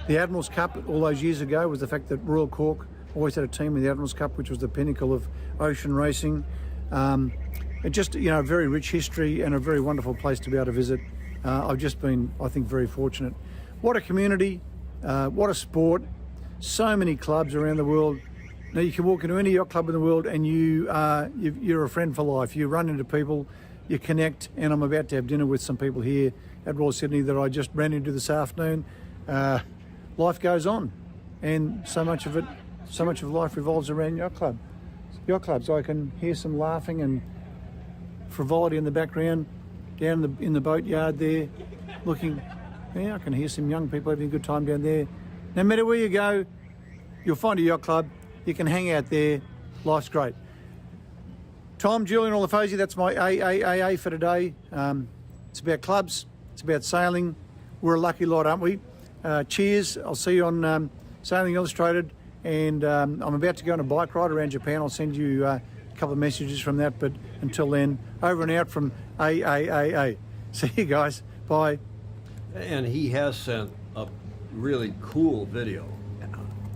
the Admiral's Cup all those years ago was the fact that Royal Cork always had a team in the Admiral's Cup, which was the pinnacle of ocean racing. It just, a very rich history and a very wonderful place to be able to visit. I've just been, I think, very fortunate. What a community, what a sport. So many clubs around the world. Now you can walk into any yacht club in the world and you're a friend for life. You run into people, you connect, and I'm about to have dinner with some people here at Royal Sydney that I just ran into this afternoon. Life goes on, and so much of life revolves around yacht clubs. I can hear some laughing and frivolity in the background down in the boatyard there, looking. Yeah, I can hear some young people having a good time down there. No matter where you go, you'll find a yacht club. You can hang out there. Life's great. Tom, Julian, Olafosi, that's my AAAA for today. It's about clubs. It's about sailing. We're a lucky lot, aren't we? Cheers. I'll see you on Sailing Illustrated. And I'm about to go on a bike ride around Japan. I'll send you a couple of messages from that. But until then, over and out from AAAA. See you guys. Bye. And he has sent a really cool video.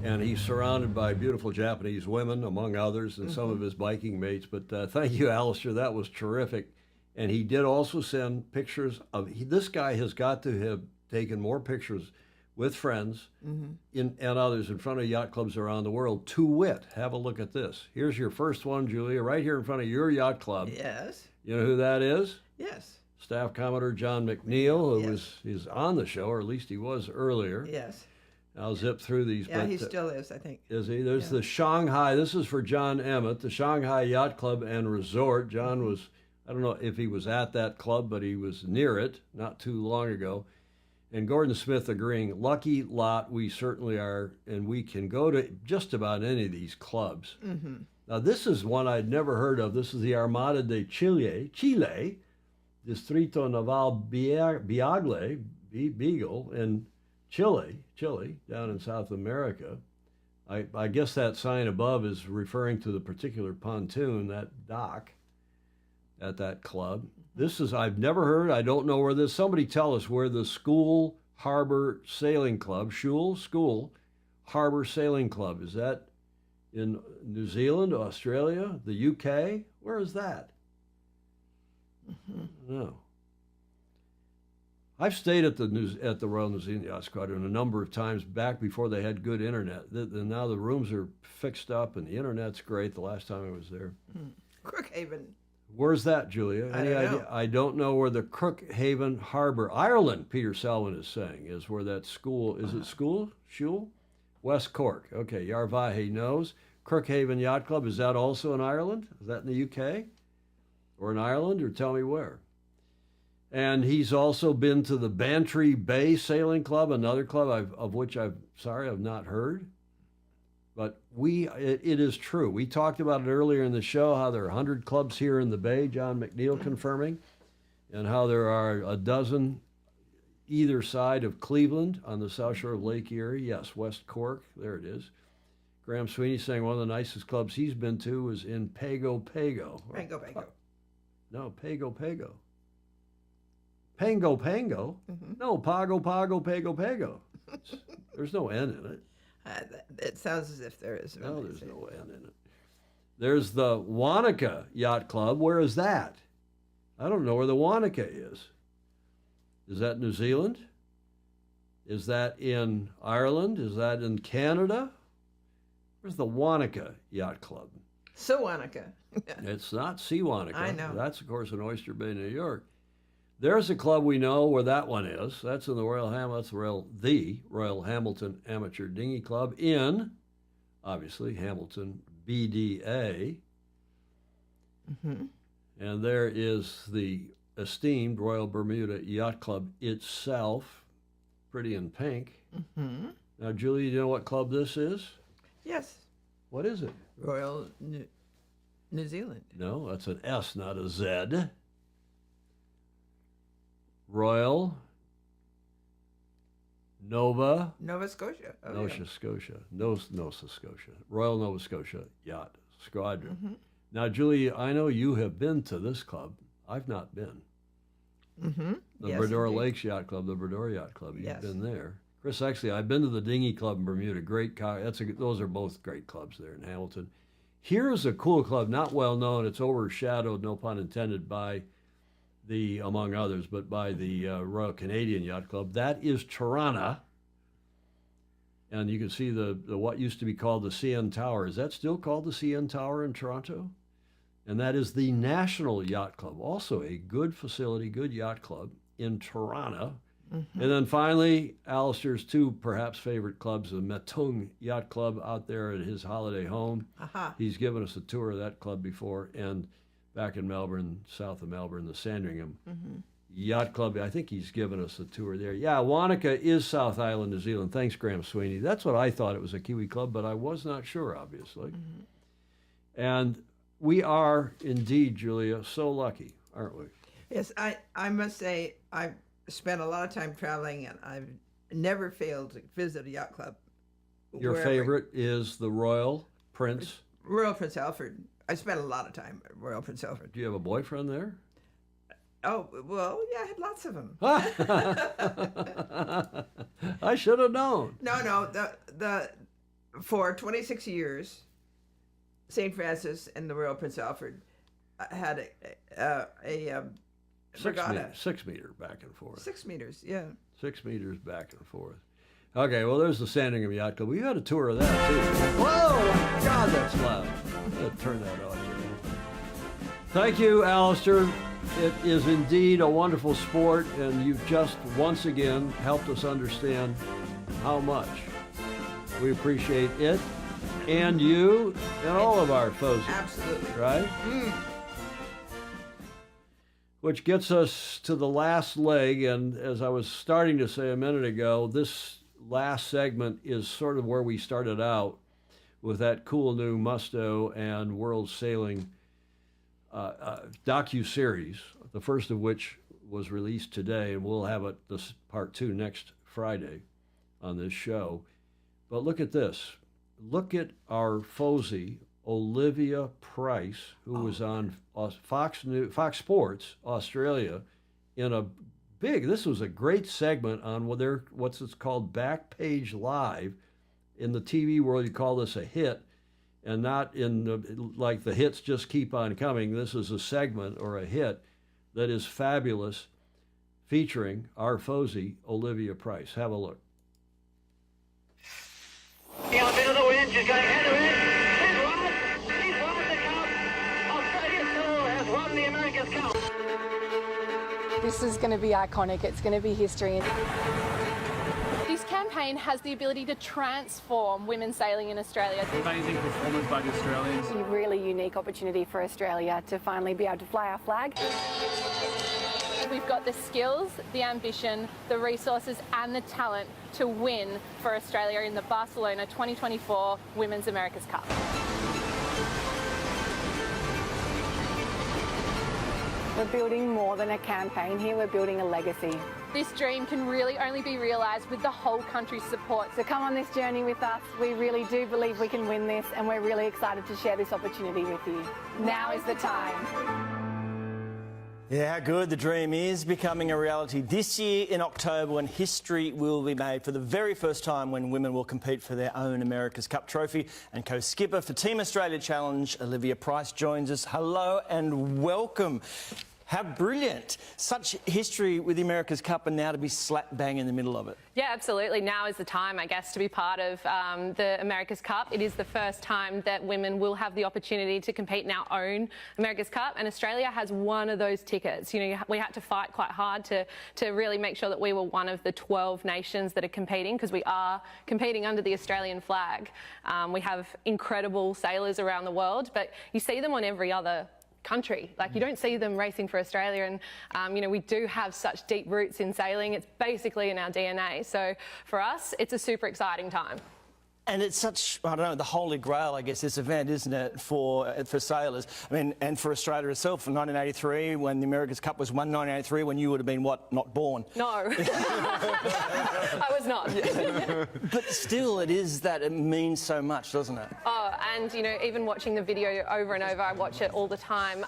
And he's surrounded by beautiful Japanese women, among others, and some of his biking mates. But thank you, Alistair. That was terrific. And he did also send pictures of, this guy has got to have taken more pictures with friends and others in front of yacht clubs around the world. To wit, have a look at this. Here's your first one, Julia, right here in front of your yacht club. Yes. You know who that is? Yes. Staff Commodore John McNeil, who is on the show, or at least he was earlier. Yes. I'll zip through these. Yeah, he still is, I think. Is he? There's the Shanghai. This is for John Emmett, the Shanghai Yacht Club and Resort. John was, I don't know if he was at that club, but he was near it not too long ago. And Gordon Smith agreeing, lucky lot we certainly are, and we can go to just about any of these clubs. Now, this is one I'd never heard of. This is the Armada de Chile, Distrito Naval Beagle in Chile, down in South America. I guess that sign above is referring to the particular pontoon, that dock at that club. This is, I've never heard, I don't know where this, somebody tell us where the School Harbor Sailing Club, School Harbor Sailing Club, is that in New Zealand, Australia, the UK? Where is that? No. I've stayed at the Royal New Zealand Yacht Squadron a number of times back before they had good internet. Now the rooms are fixed up and the internet's great. The last time I was there. Crookhaven. Where's that, Julia? Any idea? I don't know where the Crookhaven Harbor, Ireland, Peter Selwyn is saying, is where that school, is it school? Schule? West Cork. Okay, Yarvahe knows. Crookhaven Yacht Club, is that also in Ireland? Is that in the UK? Or in Ireland? Or tell me where. And he's also been to the Bantry Bay Sailing Club, another club of which I've not heard. But it is true. We talked about it earlier in the show, how there are 100 clubs here in the Bay, John McNeil confirming, and how there are a dozen either side of Cleveland on the south shore of Lake Erie. Yes, West Cork, there it is. Graham Sweeney saying one of the nicest clubs he's been to is in Pago Pago. Pago. No, Pago Pago. Pango Pango? No, Pago Pago Pago Pago. There's no N in it. It sounds as if there is. No, there's no N in it. There's the Wanaka Yacht Club. Where is that? I don't know where the Wanaka is. Is that New Zealand? Is that in Ireland? Is that in Canada? Where's the Wanaka Yacht Club? Wanaka. It's not Seawanaka. I know. That's, of course, in Oyster Bay, New York. There's a club we know where that one is. That's in the Royal Hamilton Amateur Dinghy Club in, obviously, Hamilton BDA. And there is the esteemed Royal Bermuda Yacht Club itself, pretty in pink. Now, Julie, do you know what club this is? Yes. What is it? Royal New Zealand. No, that's an S, not a Z. Royal Nova Scotia. Nova Scotia. Royal Nova Scotia Yacht Squadron. Now, Julie, I know you have been to this club. I've not been. The Bredora Lakes Yacht Club, the Bredora Yacht Club. You've been there. Chris, actually, I've been to the Dinghy Club in Bermuda. Those are both great clubs there in Hamilton. Here's a cool club, not well known. It's overshadowed, no pun intended, by among others, but by the Royal Canadian Yacht Club. That is Tirana. And you can see the what used to be called the CN Tower. Is that still called the CN Tower in Toronto? And that is the National Yacht Club, also a good facility, good yacht club in Tirana. And then finally, Alistair's two perhaps favorite clubs, the Metung Yacht Club out there at his holiday home. He's given us a tour of that club before, and back in Melbourne, south of Melbourne, the Sandringham Yacht Club. I think he's given us a tour there. Yeah, Wanaka is South Island, New Zealand. Thanks, Graham Sweeney. That's what I thought it was, a Kiwi club, but I was not sure, obviously. And we are indeed, Julia, so lucky, aren't we? Yes, I must say I've spent a lot of time traveling, and I've never failed to visit a yacht club. Your favorite is the Royal Prince Alfred. I spent a lot of time at Royal Prince Alfred. Do you have a boyfriend there? Oh, well, yeah, I had lots of them. I should have known. No, for 26 years, St. Francis and the Royal Prince Alfred had a regatta. 6 meter back and forth. 6 meters, yeah. 6 meters back and forth. Okay, well, there's the Sandringham Yacht Club. We had a tour of that, too. Whoa, my God, that's loud. Let's turn that off. Thank you, Alistair. It is indeed a wonderful sport, and you've just once again helped us understand how much we appreciate it and you and all of our foes. Absolutely. Right? Which gets us to the last leg, and as I was starting to say a minute ago, this last segment is sort of where we started out with that cool new Musto and World Sailing docu-series, the first of which was released today, and we'll have this part 2 next Friday on this show. But look at this. Look at our Fozy, Olivia Price, who was on Fox Sports Australia in this was a great segment on what's it's called Backpage Live. In the TV world, you call this a hit, and not like the hits just keep on coming. This is a segment or a hit that is fabulous, featuring our Fozy, Olivia Price. Have a look. Yeah, a bit of the wind, she's going head to head. She's won the cup. Australia still has won the America's Cup. This is going to be iconic. It's going to be history. This campaign has the ability to transform women's sailing in Australia. Amazing performance by the Australians. A really unique opportunity for Australia to finally be able to fly our flag. We've got the skills, the ambition, the resources and the talent to win for Australia in the Barcelona 2024 Women's America's Cup. We're building more than a campaign here, we're building a legacy. This dream can really only be realised with the whole country's support. So come on this journey with us. We really do believe we can win this, and we're really excited to share this opportunity with you. Now is the time. Yeah, how good the dream is becoming a reality this year in October, when history will be made for the very first time, when women will compete for their own America's Cup trophy. And co-skipper for Team Australia Challenge, Olivia Price, joins us. Hello and welcome. How brilliant. Such history with the America's Cup, and now to be slap bang in the middle of it. Yeah, absolutely. Now is the time, I guess, to be part of the America's Cup. It is the first time that women will have the opportunity to compete in our own America's Cup, and Australia has one of those tickets. You know, we had to fight quite hard to really make sure that we were one of the 12 nations that are competing, because we are competing under the Australian flag. We have incredible sailors around the world, but you see them on every other country. Like, you don't see them racing for Australia, and you know, we do have such deep roots in sailing. It's basically in our DNA. So for us, it's a super exciting time. And it's such, I don't know, the holy grail, I guess, this event, isn't it, for sailors? I mean, and for Australia itself, in 1983, when the America's Cup was won, 1983, when you would have been, what, not born? No. I was not. But still, it means so much, doesn't it? Oh, and, you know, even watching the video over and over, I watch it all the time,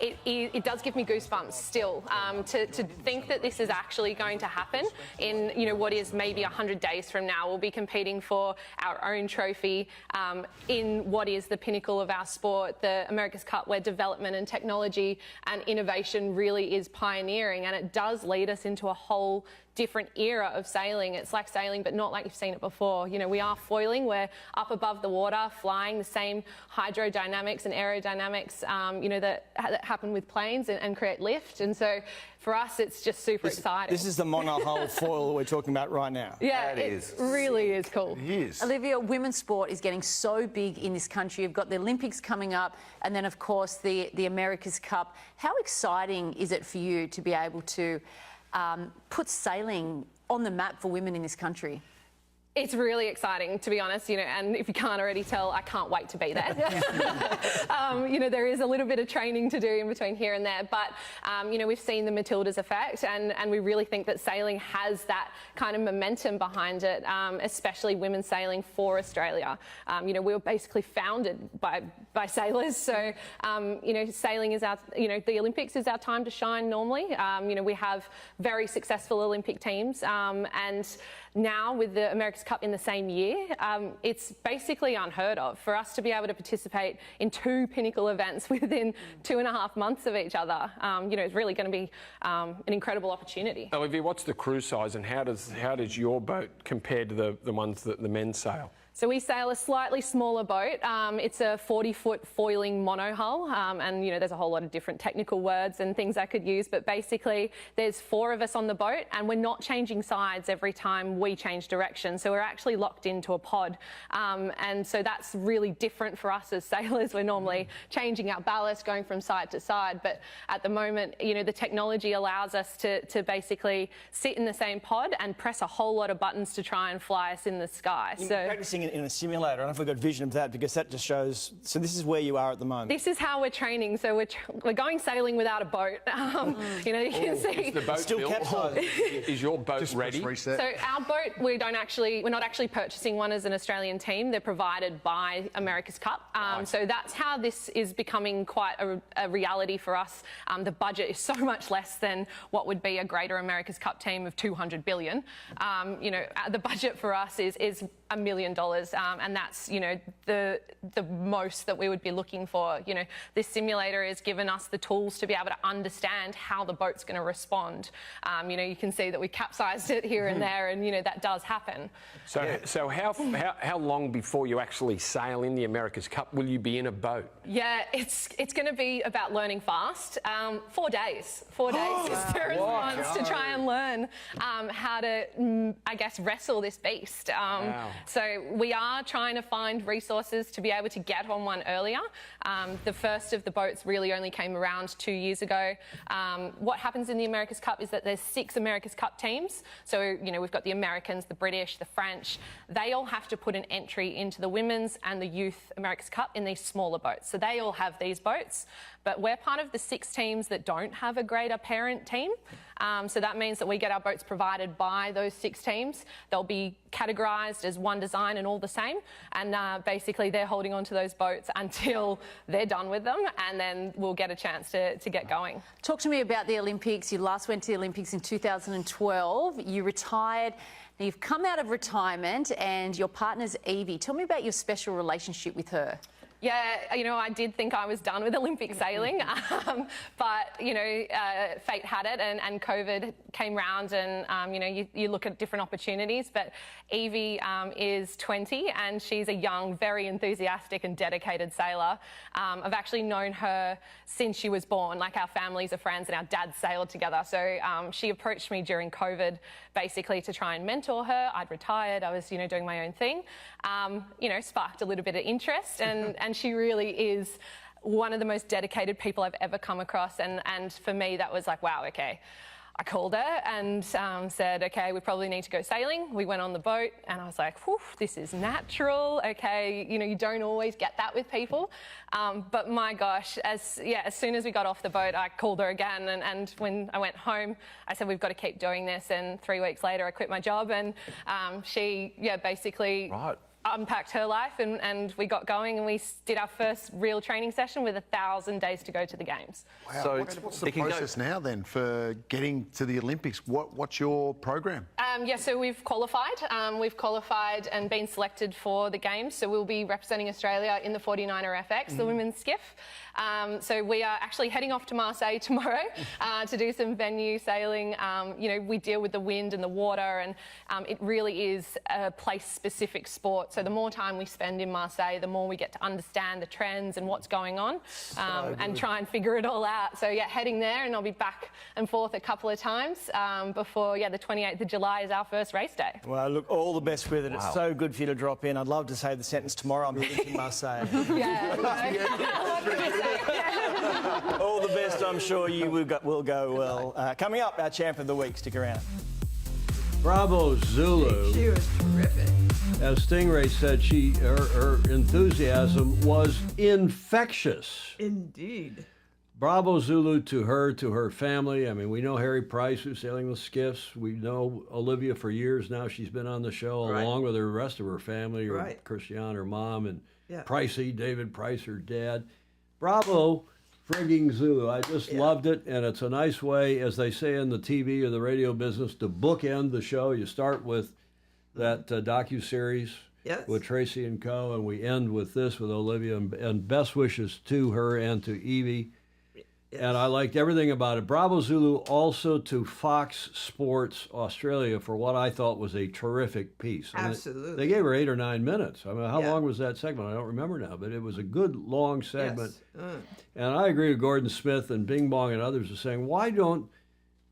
it does give me goosebumps still, to think that this is actually going to happen in, you know, what is maybe 100 days from now. We'll be competing for our own trophy in what is the pinnacle of our sport, the America's Cup, where development and technology and innovation really is pioneering, and it does lead us into a whole different era of sailing. It's like sailing, but not like you've seen it before. You know, we are foiling, we're up above the water, flying the same hydrodynamics and aerodynamics, you know, that happen with planes and create lift. And so for us, it's just super exciting. This is the monohull foil we're talking about right now. Yeah, it really is cool. It is. Olivia, women's sport is getting so big in this country. You've got the Olympics coming up, and then, of course, the America's Cup. How exciting is it for you to be able to put sailing on the map for women in this country? It's really exciting, to be honest, you know, and if you can't already tell, I can't wait to be there. You know, there is a little bit of training to do in between here and there, but, you know, we've seen the Matildas effect, and we really think that sailing has that kind of momentum behind it, especially women sailing for Australia. You know, we were basically founded by sailors, so, you know, sailing is our, you know, the Olympics is our time to shine normally. You know, we have very successful Olympic teams, and now with the America's Cup in the same year, it's basically unheard of for us to be able to participate in 2 pinnacle events within 2.5 months of each other. You know, it's really going to be an incredible opportunity. Olivia, what's the crew size, and how does your boat compare to the ones that the men sail? So we sail a slightly smaller boat. It's a 40-foot foiling monohull, and you know, there's a whole lot of different technical words and things I could use, but basically there's 4 of us on the boat, and we're not changing sides every time we change direction. So we're actually locked into a pod, and so that's really different for us as sailors. We're normally changing our ballast, going from side to side, but at the moment, you know, the technology allows us to basically sit in the same pod and press a whole lot of buttons to try and fly us in the sky. You're practicing in in a simulator. I don't know if we've got vision of that, because that just shows. So this is where you are at the moment. This is how we're training. So we're going sailing without a boat. You know, you can see. Is the boat Still built? capsized. Is your boat ready? So our boat, we're not actually purchasing one as an Australian team. They're provided by America's Cup. So that's how this is becoming quite a reality for us. The budget is so much less than what would be a greater America's Cup team of $200 billion. You know, the budget for us is $1 million, and that's, you know, the most that we would be looking for. You know, this simulator has given us the tools to be able to understand how the boat's going to respond. You know, you can see that we capsized it here and there, and you know that does happen. So how long before you actually sail in the America's Cup will you be in a boat? Yeah, it's going to be about learning fast. 4 days. 4 days is the response to try and learn how to, I guess, wrestle this beast. So we are trying to find resources to be able to get on one earlier. The first of the boats really only came around 2 years ago. What happens in the America's Cup is that there's 6 America's Cup teams. So, you know, we've got the Americans, the British, the French. They all have to put an entry into the women's and the youth America's Cup in these smaller boats. So they all have these boats. But we're part of the 6 teams that don't have a greater parent team. So that means that we get our boats provided by those 6 teams. They'll be categorised as one design and all the same. And basically they're holding on to those boats until they're done with them, and then we'll get a chance to get going. Talk to me about the Olympics. You last went to the Olympics in 2012. You retired. Now you've come out of retirement, and your partner's Evie. Tell me about your special relationship with her. Yeah, you know, I did think I was done with Olympic sailing, but, you know, fate had it, and COVID came round, and, you know, you look at different opportunities. But Evie is 20, and she's a young, very enthusiastic and dedicated sailor. I've actually known her since she was born. Like, our families are friends, and our dads sailed together. So she approached me during COVID, basically to try and mentor her. I'd retired. I was, you know, doing my own thing. You know, sparked a little bit of interest, and she really is one of the most dedicated people I've ever come across. And for me, that was like, wow, okay. I called her and said, okay, we probably need to go sailing. We went on the boat, and I was like, whew, this is natural. Okay, you know, you don't always get that with people. But my gosh, as soon as we got off the boat, I called her again. And when I went home, I said, we've got to keep doing this. And 3 weeks later, I quit my job, and she, basically unpacked her life, and we got going, and we did our first real training session with 1,000 days to go to the Games. Wow. So what's the process now then for getting to the Olympics? What's your program? So we've qualified. We've qualified and been selected for the Games. So we'll be representing Australia in the 49er FX, the women's skiff. So we are actually heading off to Marseille tomorrow to do some venue sailing. You know, we deal with the wind and the water, and it really is a place-specific sport. So the more time we spend in Marseille, the more we get to understand the trends and what's going on, and try and figure it all out. So yeah, heading there, and I'll be back and forth a couple of times before the 28th of July is our first race day. Well, look, all the best with it. It's so good for you to drop in. I'd love to say the sentence tomorrow. I'm heading to Marseille. All the best. I'm sure you will go well. Coming up, our champ of the week. Stick around. Bravo, Zulu. She was terrific. As Stingray said, her enthusiasm was infectious. Indeed. Bravo, Zulu, to her family. I mean, we know Harry Price, who's sailing the skiffs. We know Olivia for years now. She's been on the show along with the rest of her family, or Christiane, her mom, and Pricey, David Price, her dad. Bravo, frigging Zulu. I just loved it, and it's a nice way, as they say in the TV or the radio business, to bookend the show. You start with that docuseries with Tracy and Co., and we end with this with Olivia, and best wishes to her and to Evie. And I liked everything about it. Bravo, Zulu, also to Fox Sports Australia for what I thought was a terrific piece. Absolutely. They gave her 8 or 9 minutes. I mean, how long was that segment? I don't remember now, but it was a good long segment. Yes. And I agree with Gordon Smith and Bing Bong and others are saying, why don't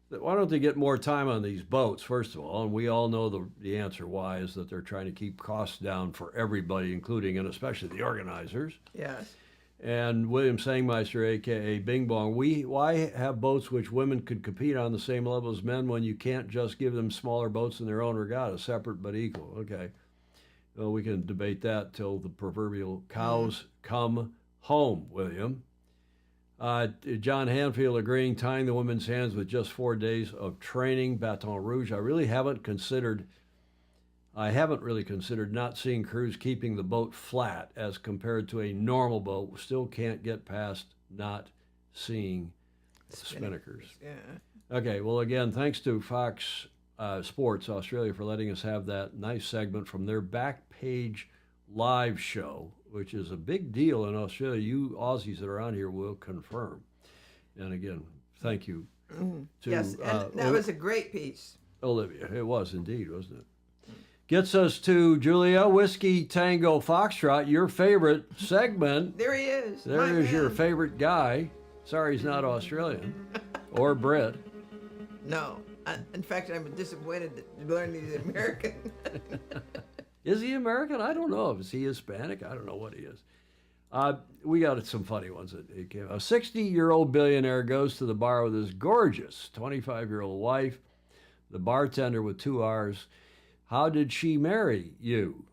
they get more time on these boats, first of all? And we all know the answer why is that they're trying to keep costs down for everybody, including and especially the organizers. Yes. And William Sangmeister, a.k.a. Bing Bong, why have boats which women could compete on the same level as men when you can't just give them smaller boats in their own regatta, separate but equal? Okay. Well, we can debate that till the proverbial cows come home, William. John Hanfield agreeing, tying the women's hands with just 4 days of training, Baton Rouge. I haven't really considered not seeing crews keeping the boat flat as compared to a normal boat. Still can't get past not seeing spinnakers. Yeah. Okay, well, again, thanks to Fox Sports Australia for letting us have that nice segment from their back page live show, which is a big deal in Australia. You Aussies that are on here will confirm. And again, thank you to Yes, and that was a great piece. Olivia. It was indeed, wasn't it? Gets us to Julia, Whiskey Tango Foxtrot, your favorite segment. There he is. There is your favorite guy. Sorry he's not Australian or Brit. No. In fact, I'm disappointed to learn he's American. Is he American? I don't know. Is he Hispanic? I don't know what he is. We got some funny ones. That came. A 60-year-old billionaire goes to the bar with his gorgeous 25-year-old wife, the bartender with 2 R's. How did she marry you?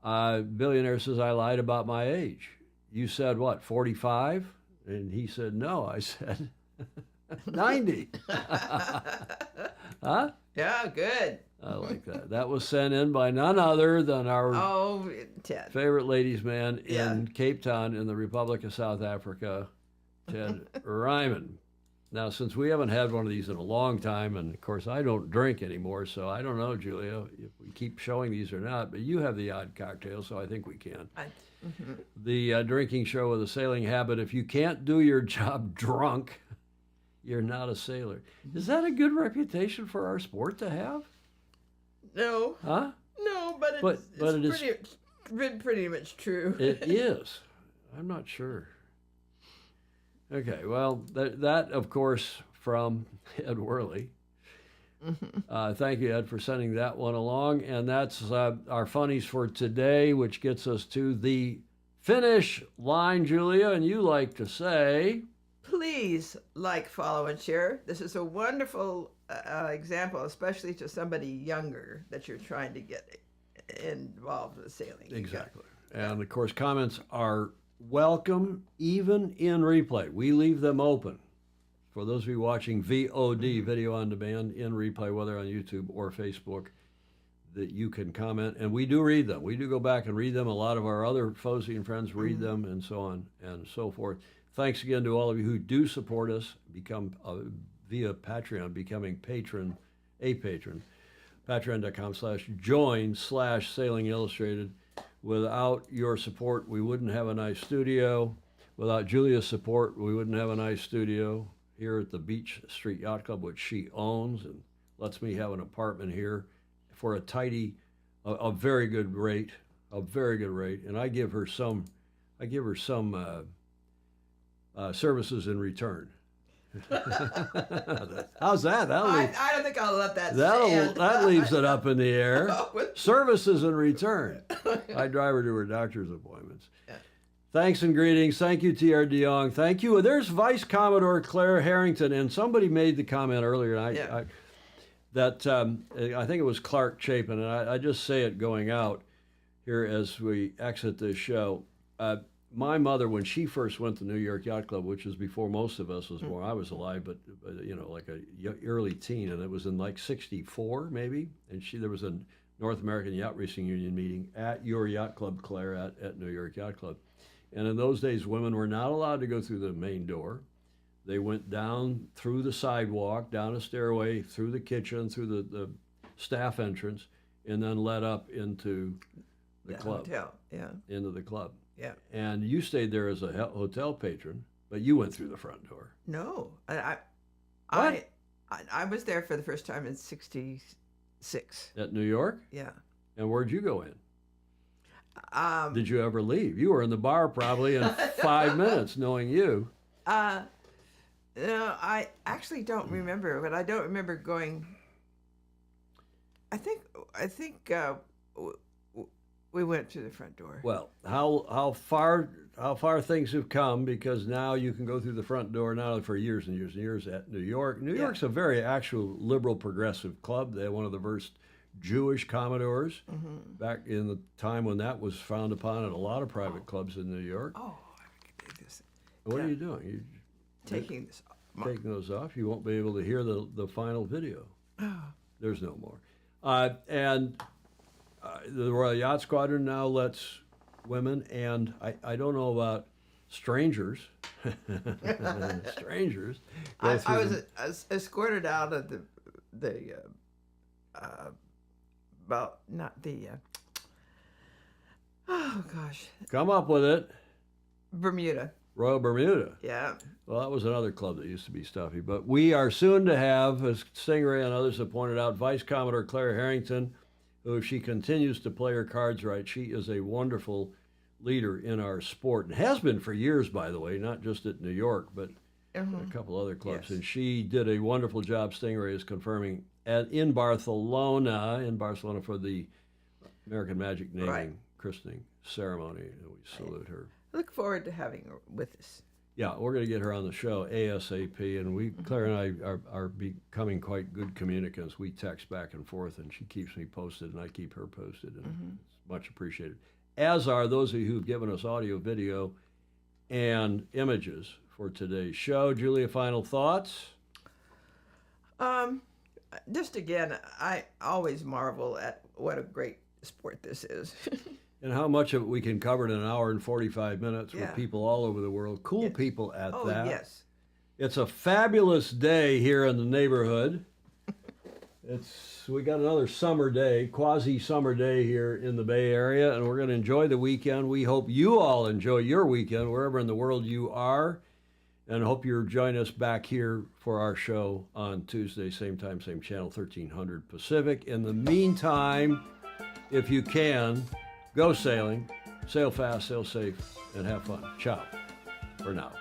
Billionaire says, I lied about my age. You said what, 45? And he said, no. I said 90. Huh? Yeah, good. I like that. That was sent in by none other than our Ted. favorite ladies' man in Cape Town in the Republic of South Africa, Ted Ryman. Now, since we haven't had one of these in a long time, and of course I don't drink anymore, so I don't know, Julia, if we keep showing these or not, but you have the odd cocktail, so I think we can. The drinking show with a sailing habit, if you can't do your job drunk, you're not a sailor. Is that a good reputation for our sport to have? No. Huh? No, but it's pretty much true. It is. I'm not sure. Okay, well, that of course, from Ed Worley. Thank you, Ed, for sending that one along. And that's our funnies for today, which gets us to the finish line, Julia. And you like to say... Please like, follow, and share. This is a wonderful example, especially to somebody younger that you're trying to get involved with sailing. Exactly. And, of course, comments are welcome, even in replay. We leave them open for those of you watching VOD, video on demand, in replay, whether on YouTube or Facebook, that you can comment. And we do read them. We do go back and read them. A lot of our other Fozy and friends read them, and so on and so forth. Thanks again to all of you who do support us, become via Patreon, becoming a patron. Patreon.com/join/Sailing Illustrated. Without your support, we wouldn't have a nice studio. Without Julia's support, we wouldn't have a nice studio here at the Beach Street Yacht Club, which she owns and lets me have an apartment here for a very good rate, and I give her some services in return. How's that? I don't think I'll let that stand. That leaves it up in the air. Services in return. I drive her to her doctor's appointments. Yeah. Thanks and greetings. Thank you, T.R. DeYoung. Thank you. There's Vice Commodore Claire Harrington, and somebody made the comment earlier, and I think it was Clark Chapin, and I just say it going out here as we exit this show. My mother, when she first went to New York Yacht Club, which was before most of us was born, I was alive, but like a early teen, and it was in like '64 maybe, and there was a North American Yacht Racing Union meeting at your yacht club, Claire, at New York Yacht Club. And in those days, women were not allowed to go through the main door. They went down through the sidewalk, down a stairway, through the kitchen, through the staff entrance, and then led up into the club. Hotel, yeah. Into the club. Yeah. And you stayed there as a hotel patron, but you went through the front door. No. I was there for the first time in '66. At New York? Yeah. And where'd you go in? Did you ever leave? You were in the bar probably in 5 minutes, knowing you. No, I actually don't remember, but I don't remember going. I think we went through the front door. Well, how far things have come, because now you can go through the front door not only for years and years and years at New York. New York's a very actual liberal progressive club. They're one of the Jewish Commodores Mm-hmm. back in the time when that was frowned upon at a lot of private clubs in New York. Oh, I could do this. What are you doing? You Taking this off. taking those off. You won't be able to hear the final video. Oh. There's no more. And the Royal Yacht Squadron now lets women, and I don't know about strangers. Strangers. I was escorted out of oh gosh. Come up with it. Bermuda. Royal Bermuda. Yeah. Well, that was another club that used to be stuffy. But we are soon to have, as Stingray and others have pointed out, Vice Commodore Claire Harrington, who, if she continues to play her cards right, she is a wonderful leader in our sport, and has been for years, by the way, not just at New York, but a couple other clubs. Yes. And she did a wonderful job, Stingray is confirming, in Barcelona for the American Magic naming christening ceremony. And we salute her. I look forward to having her with us. Yeah, we're going to get her on the show ASAP, and Claire and I are becoming quite good communicants. We text back and forth, and she keeps me posted, and I keep her posted, and it's much appreciated. As are those of you who've given us audio, video, and images for today's show. Julia, final thoughts? Just again, I always marvel at what a great sport this is. And how much of it we can cover in an hour and 45 minutes with people all over the world. Cool people at that. Oh, yes. It's a fabulous day here in the neighborhood. We got another summer day, quasi-summer day here in the Bay Area, and we're going to enjoy the weekend. We hope you all enjoy your weekend wherever in the world you are, and hope you'll join us back here for our show on Tuesday, same time, same channel, 1300 Pacific. In the meantime, if you can, go sailing, sail fast, sail safe, and have fun. Ciao for now.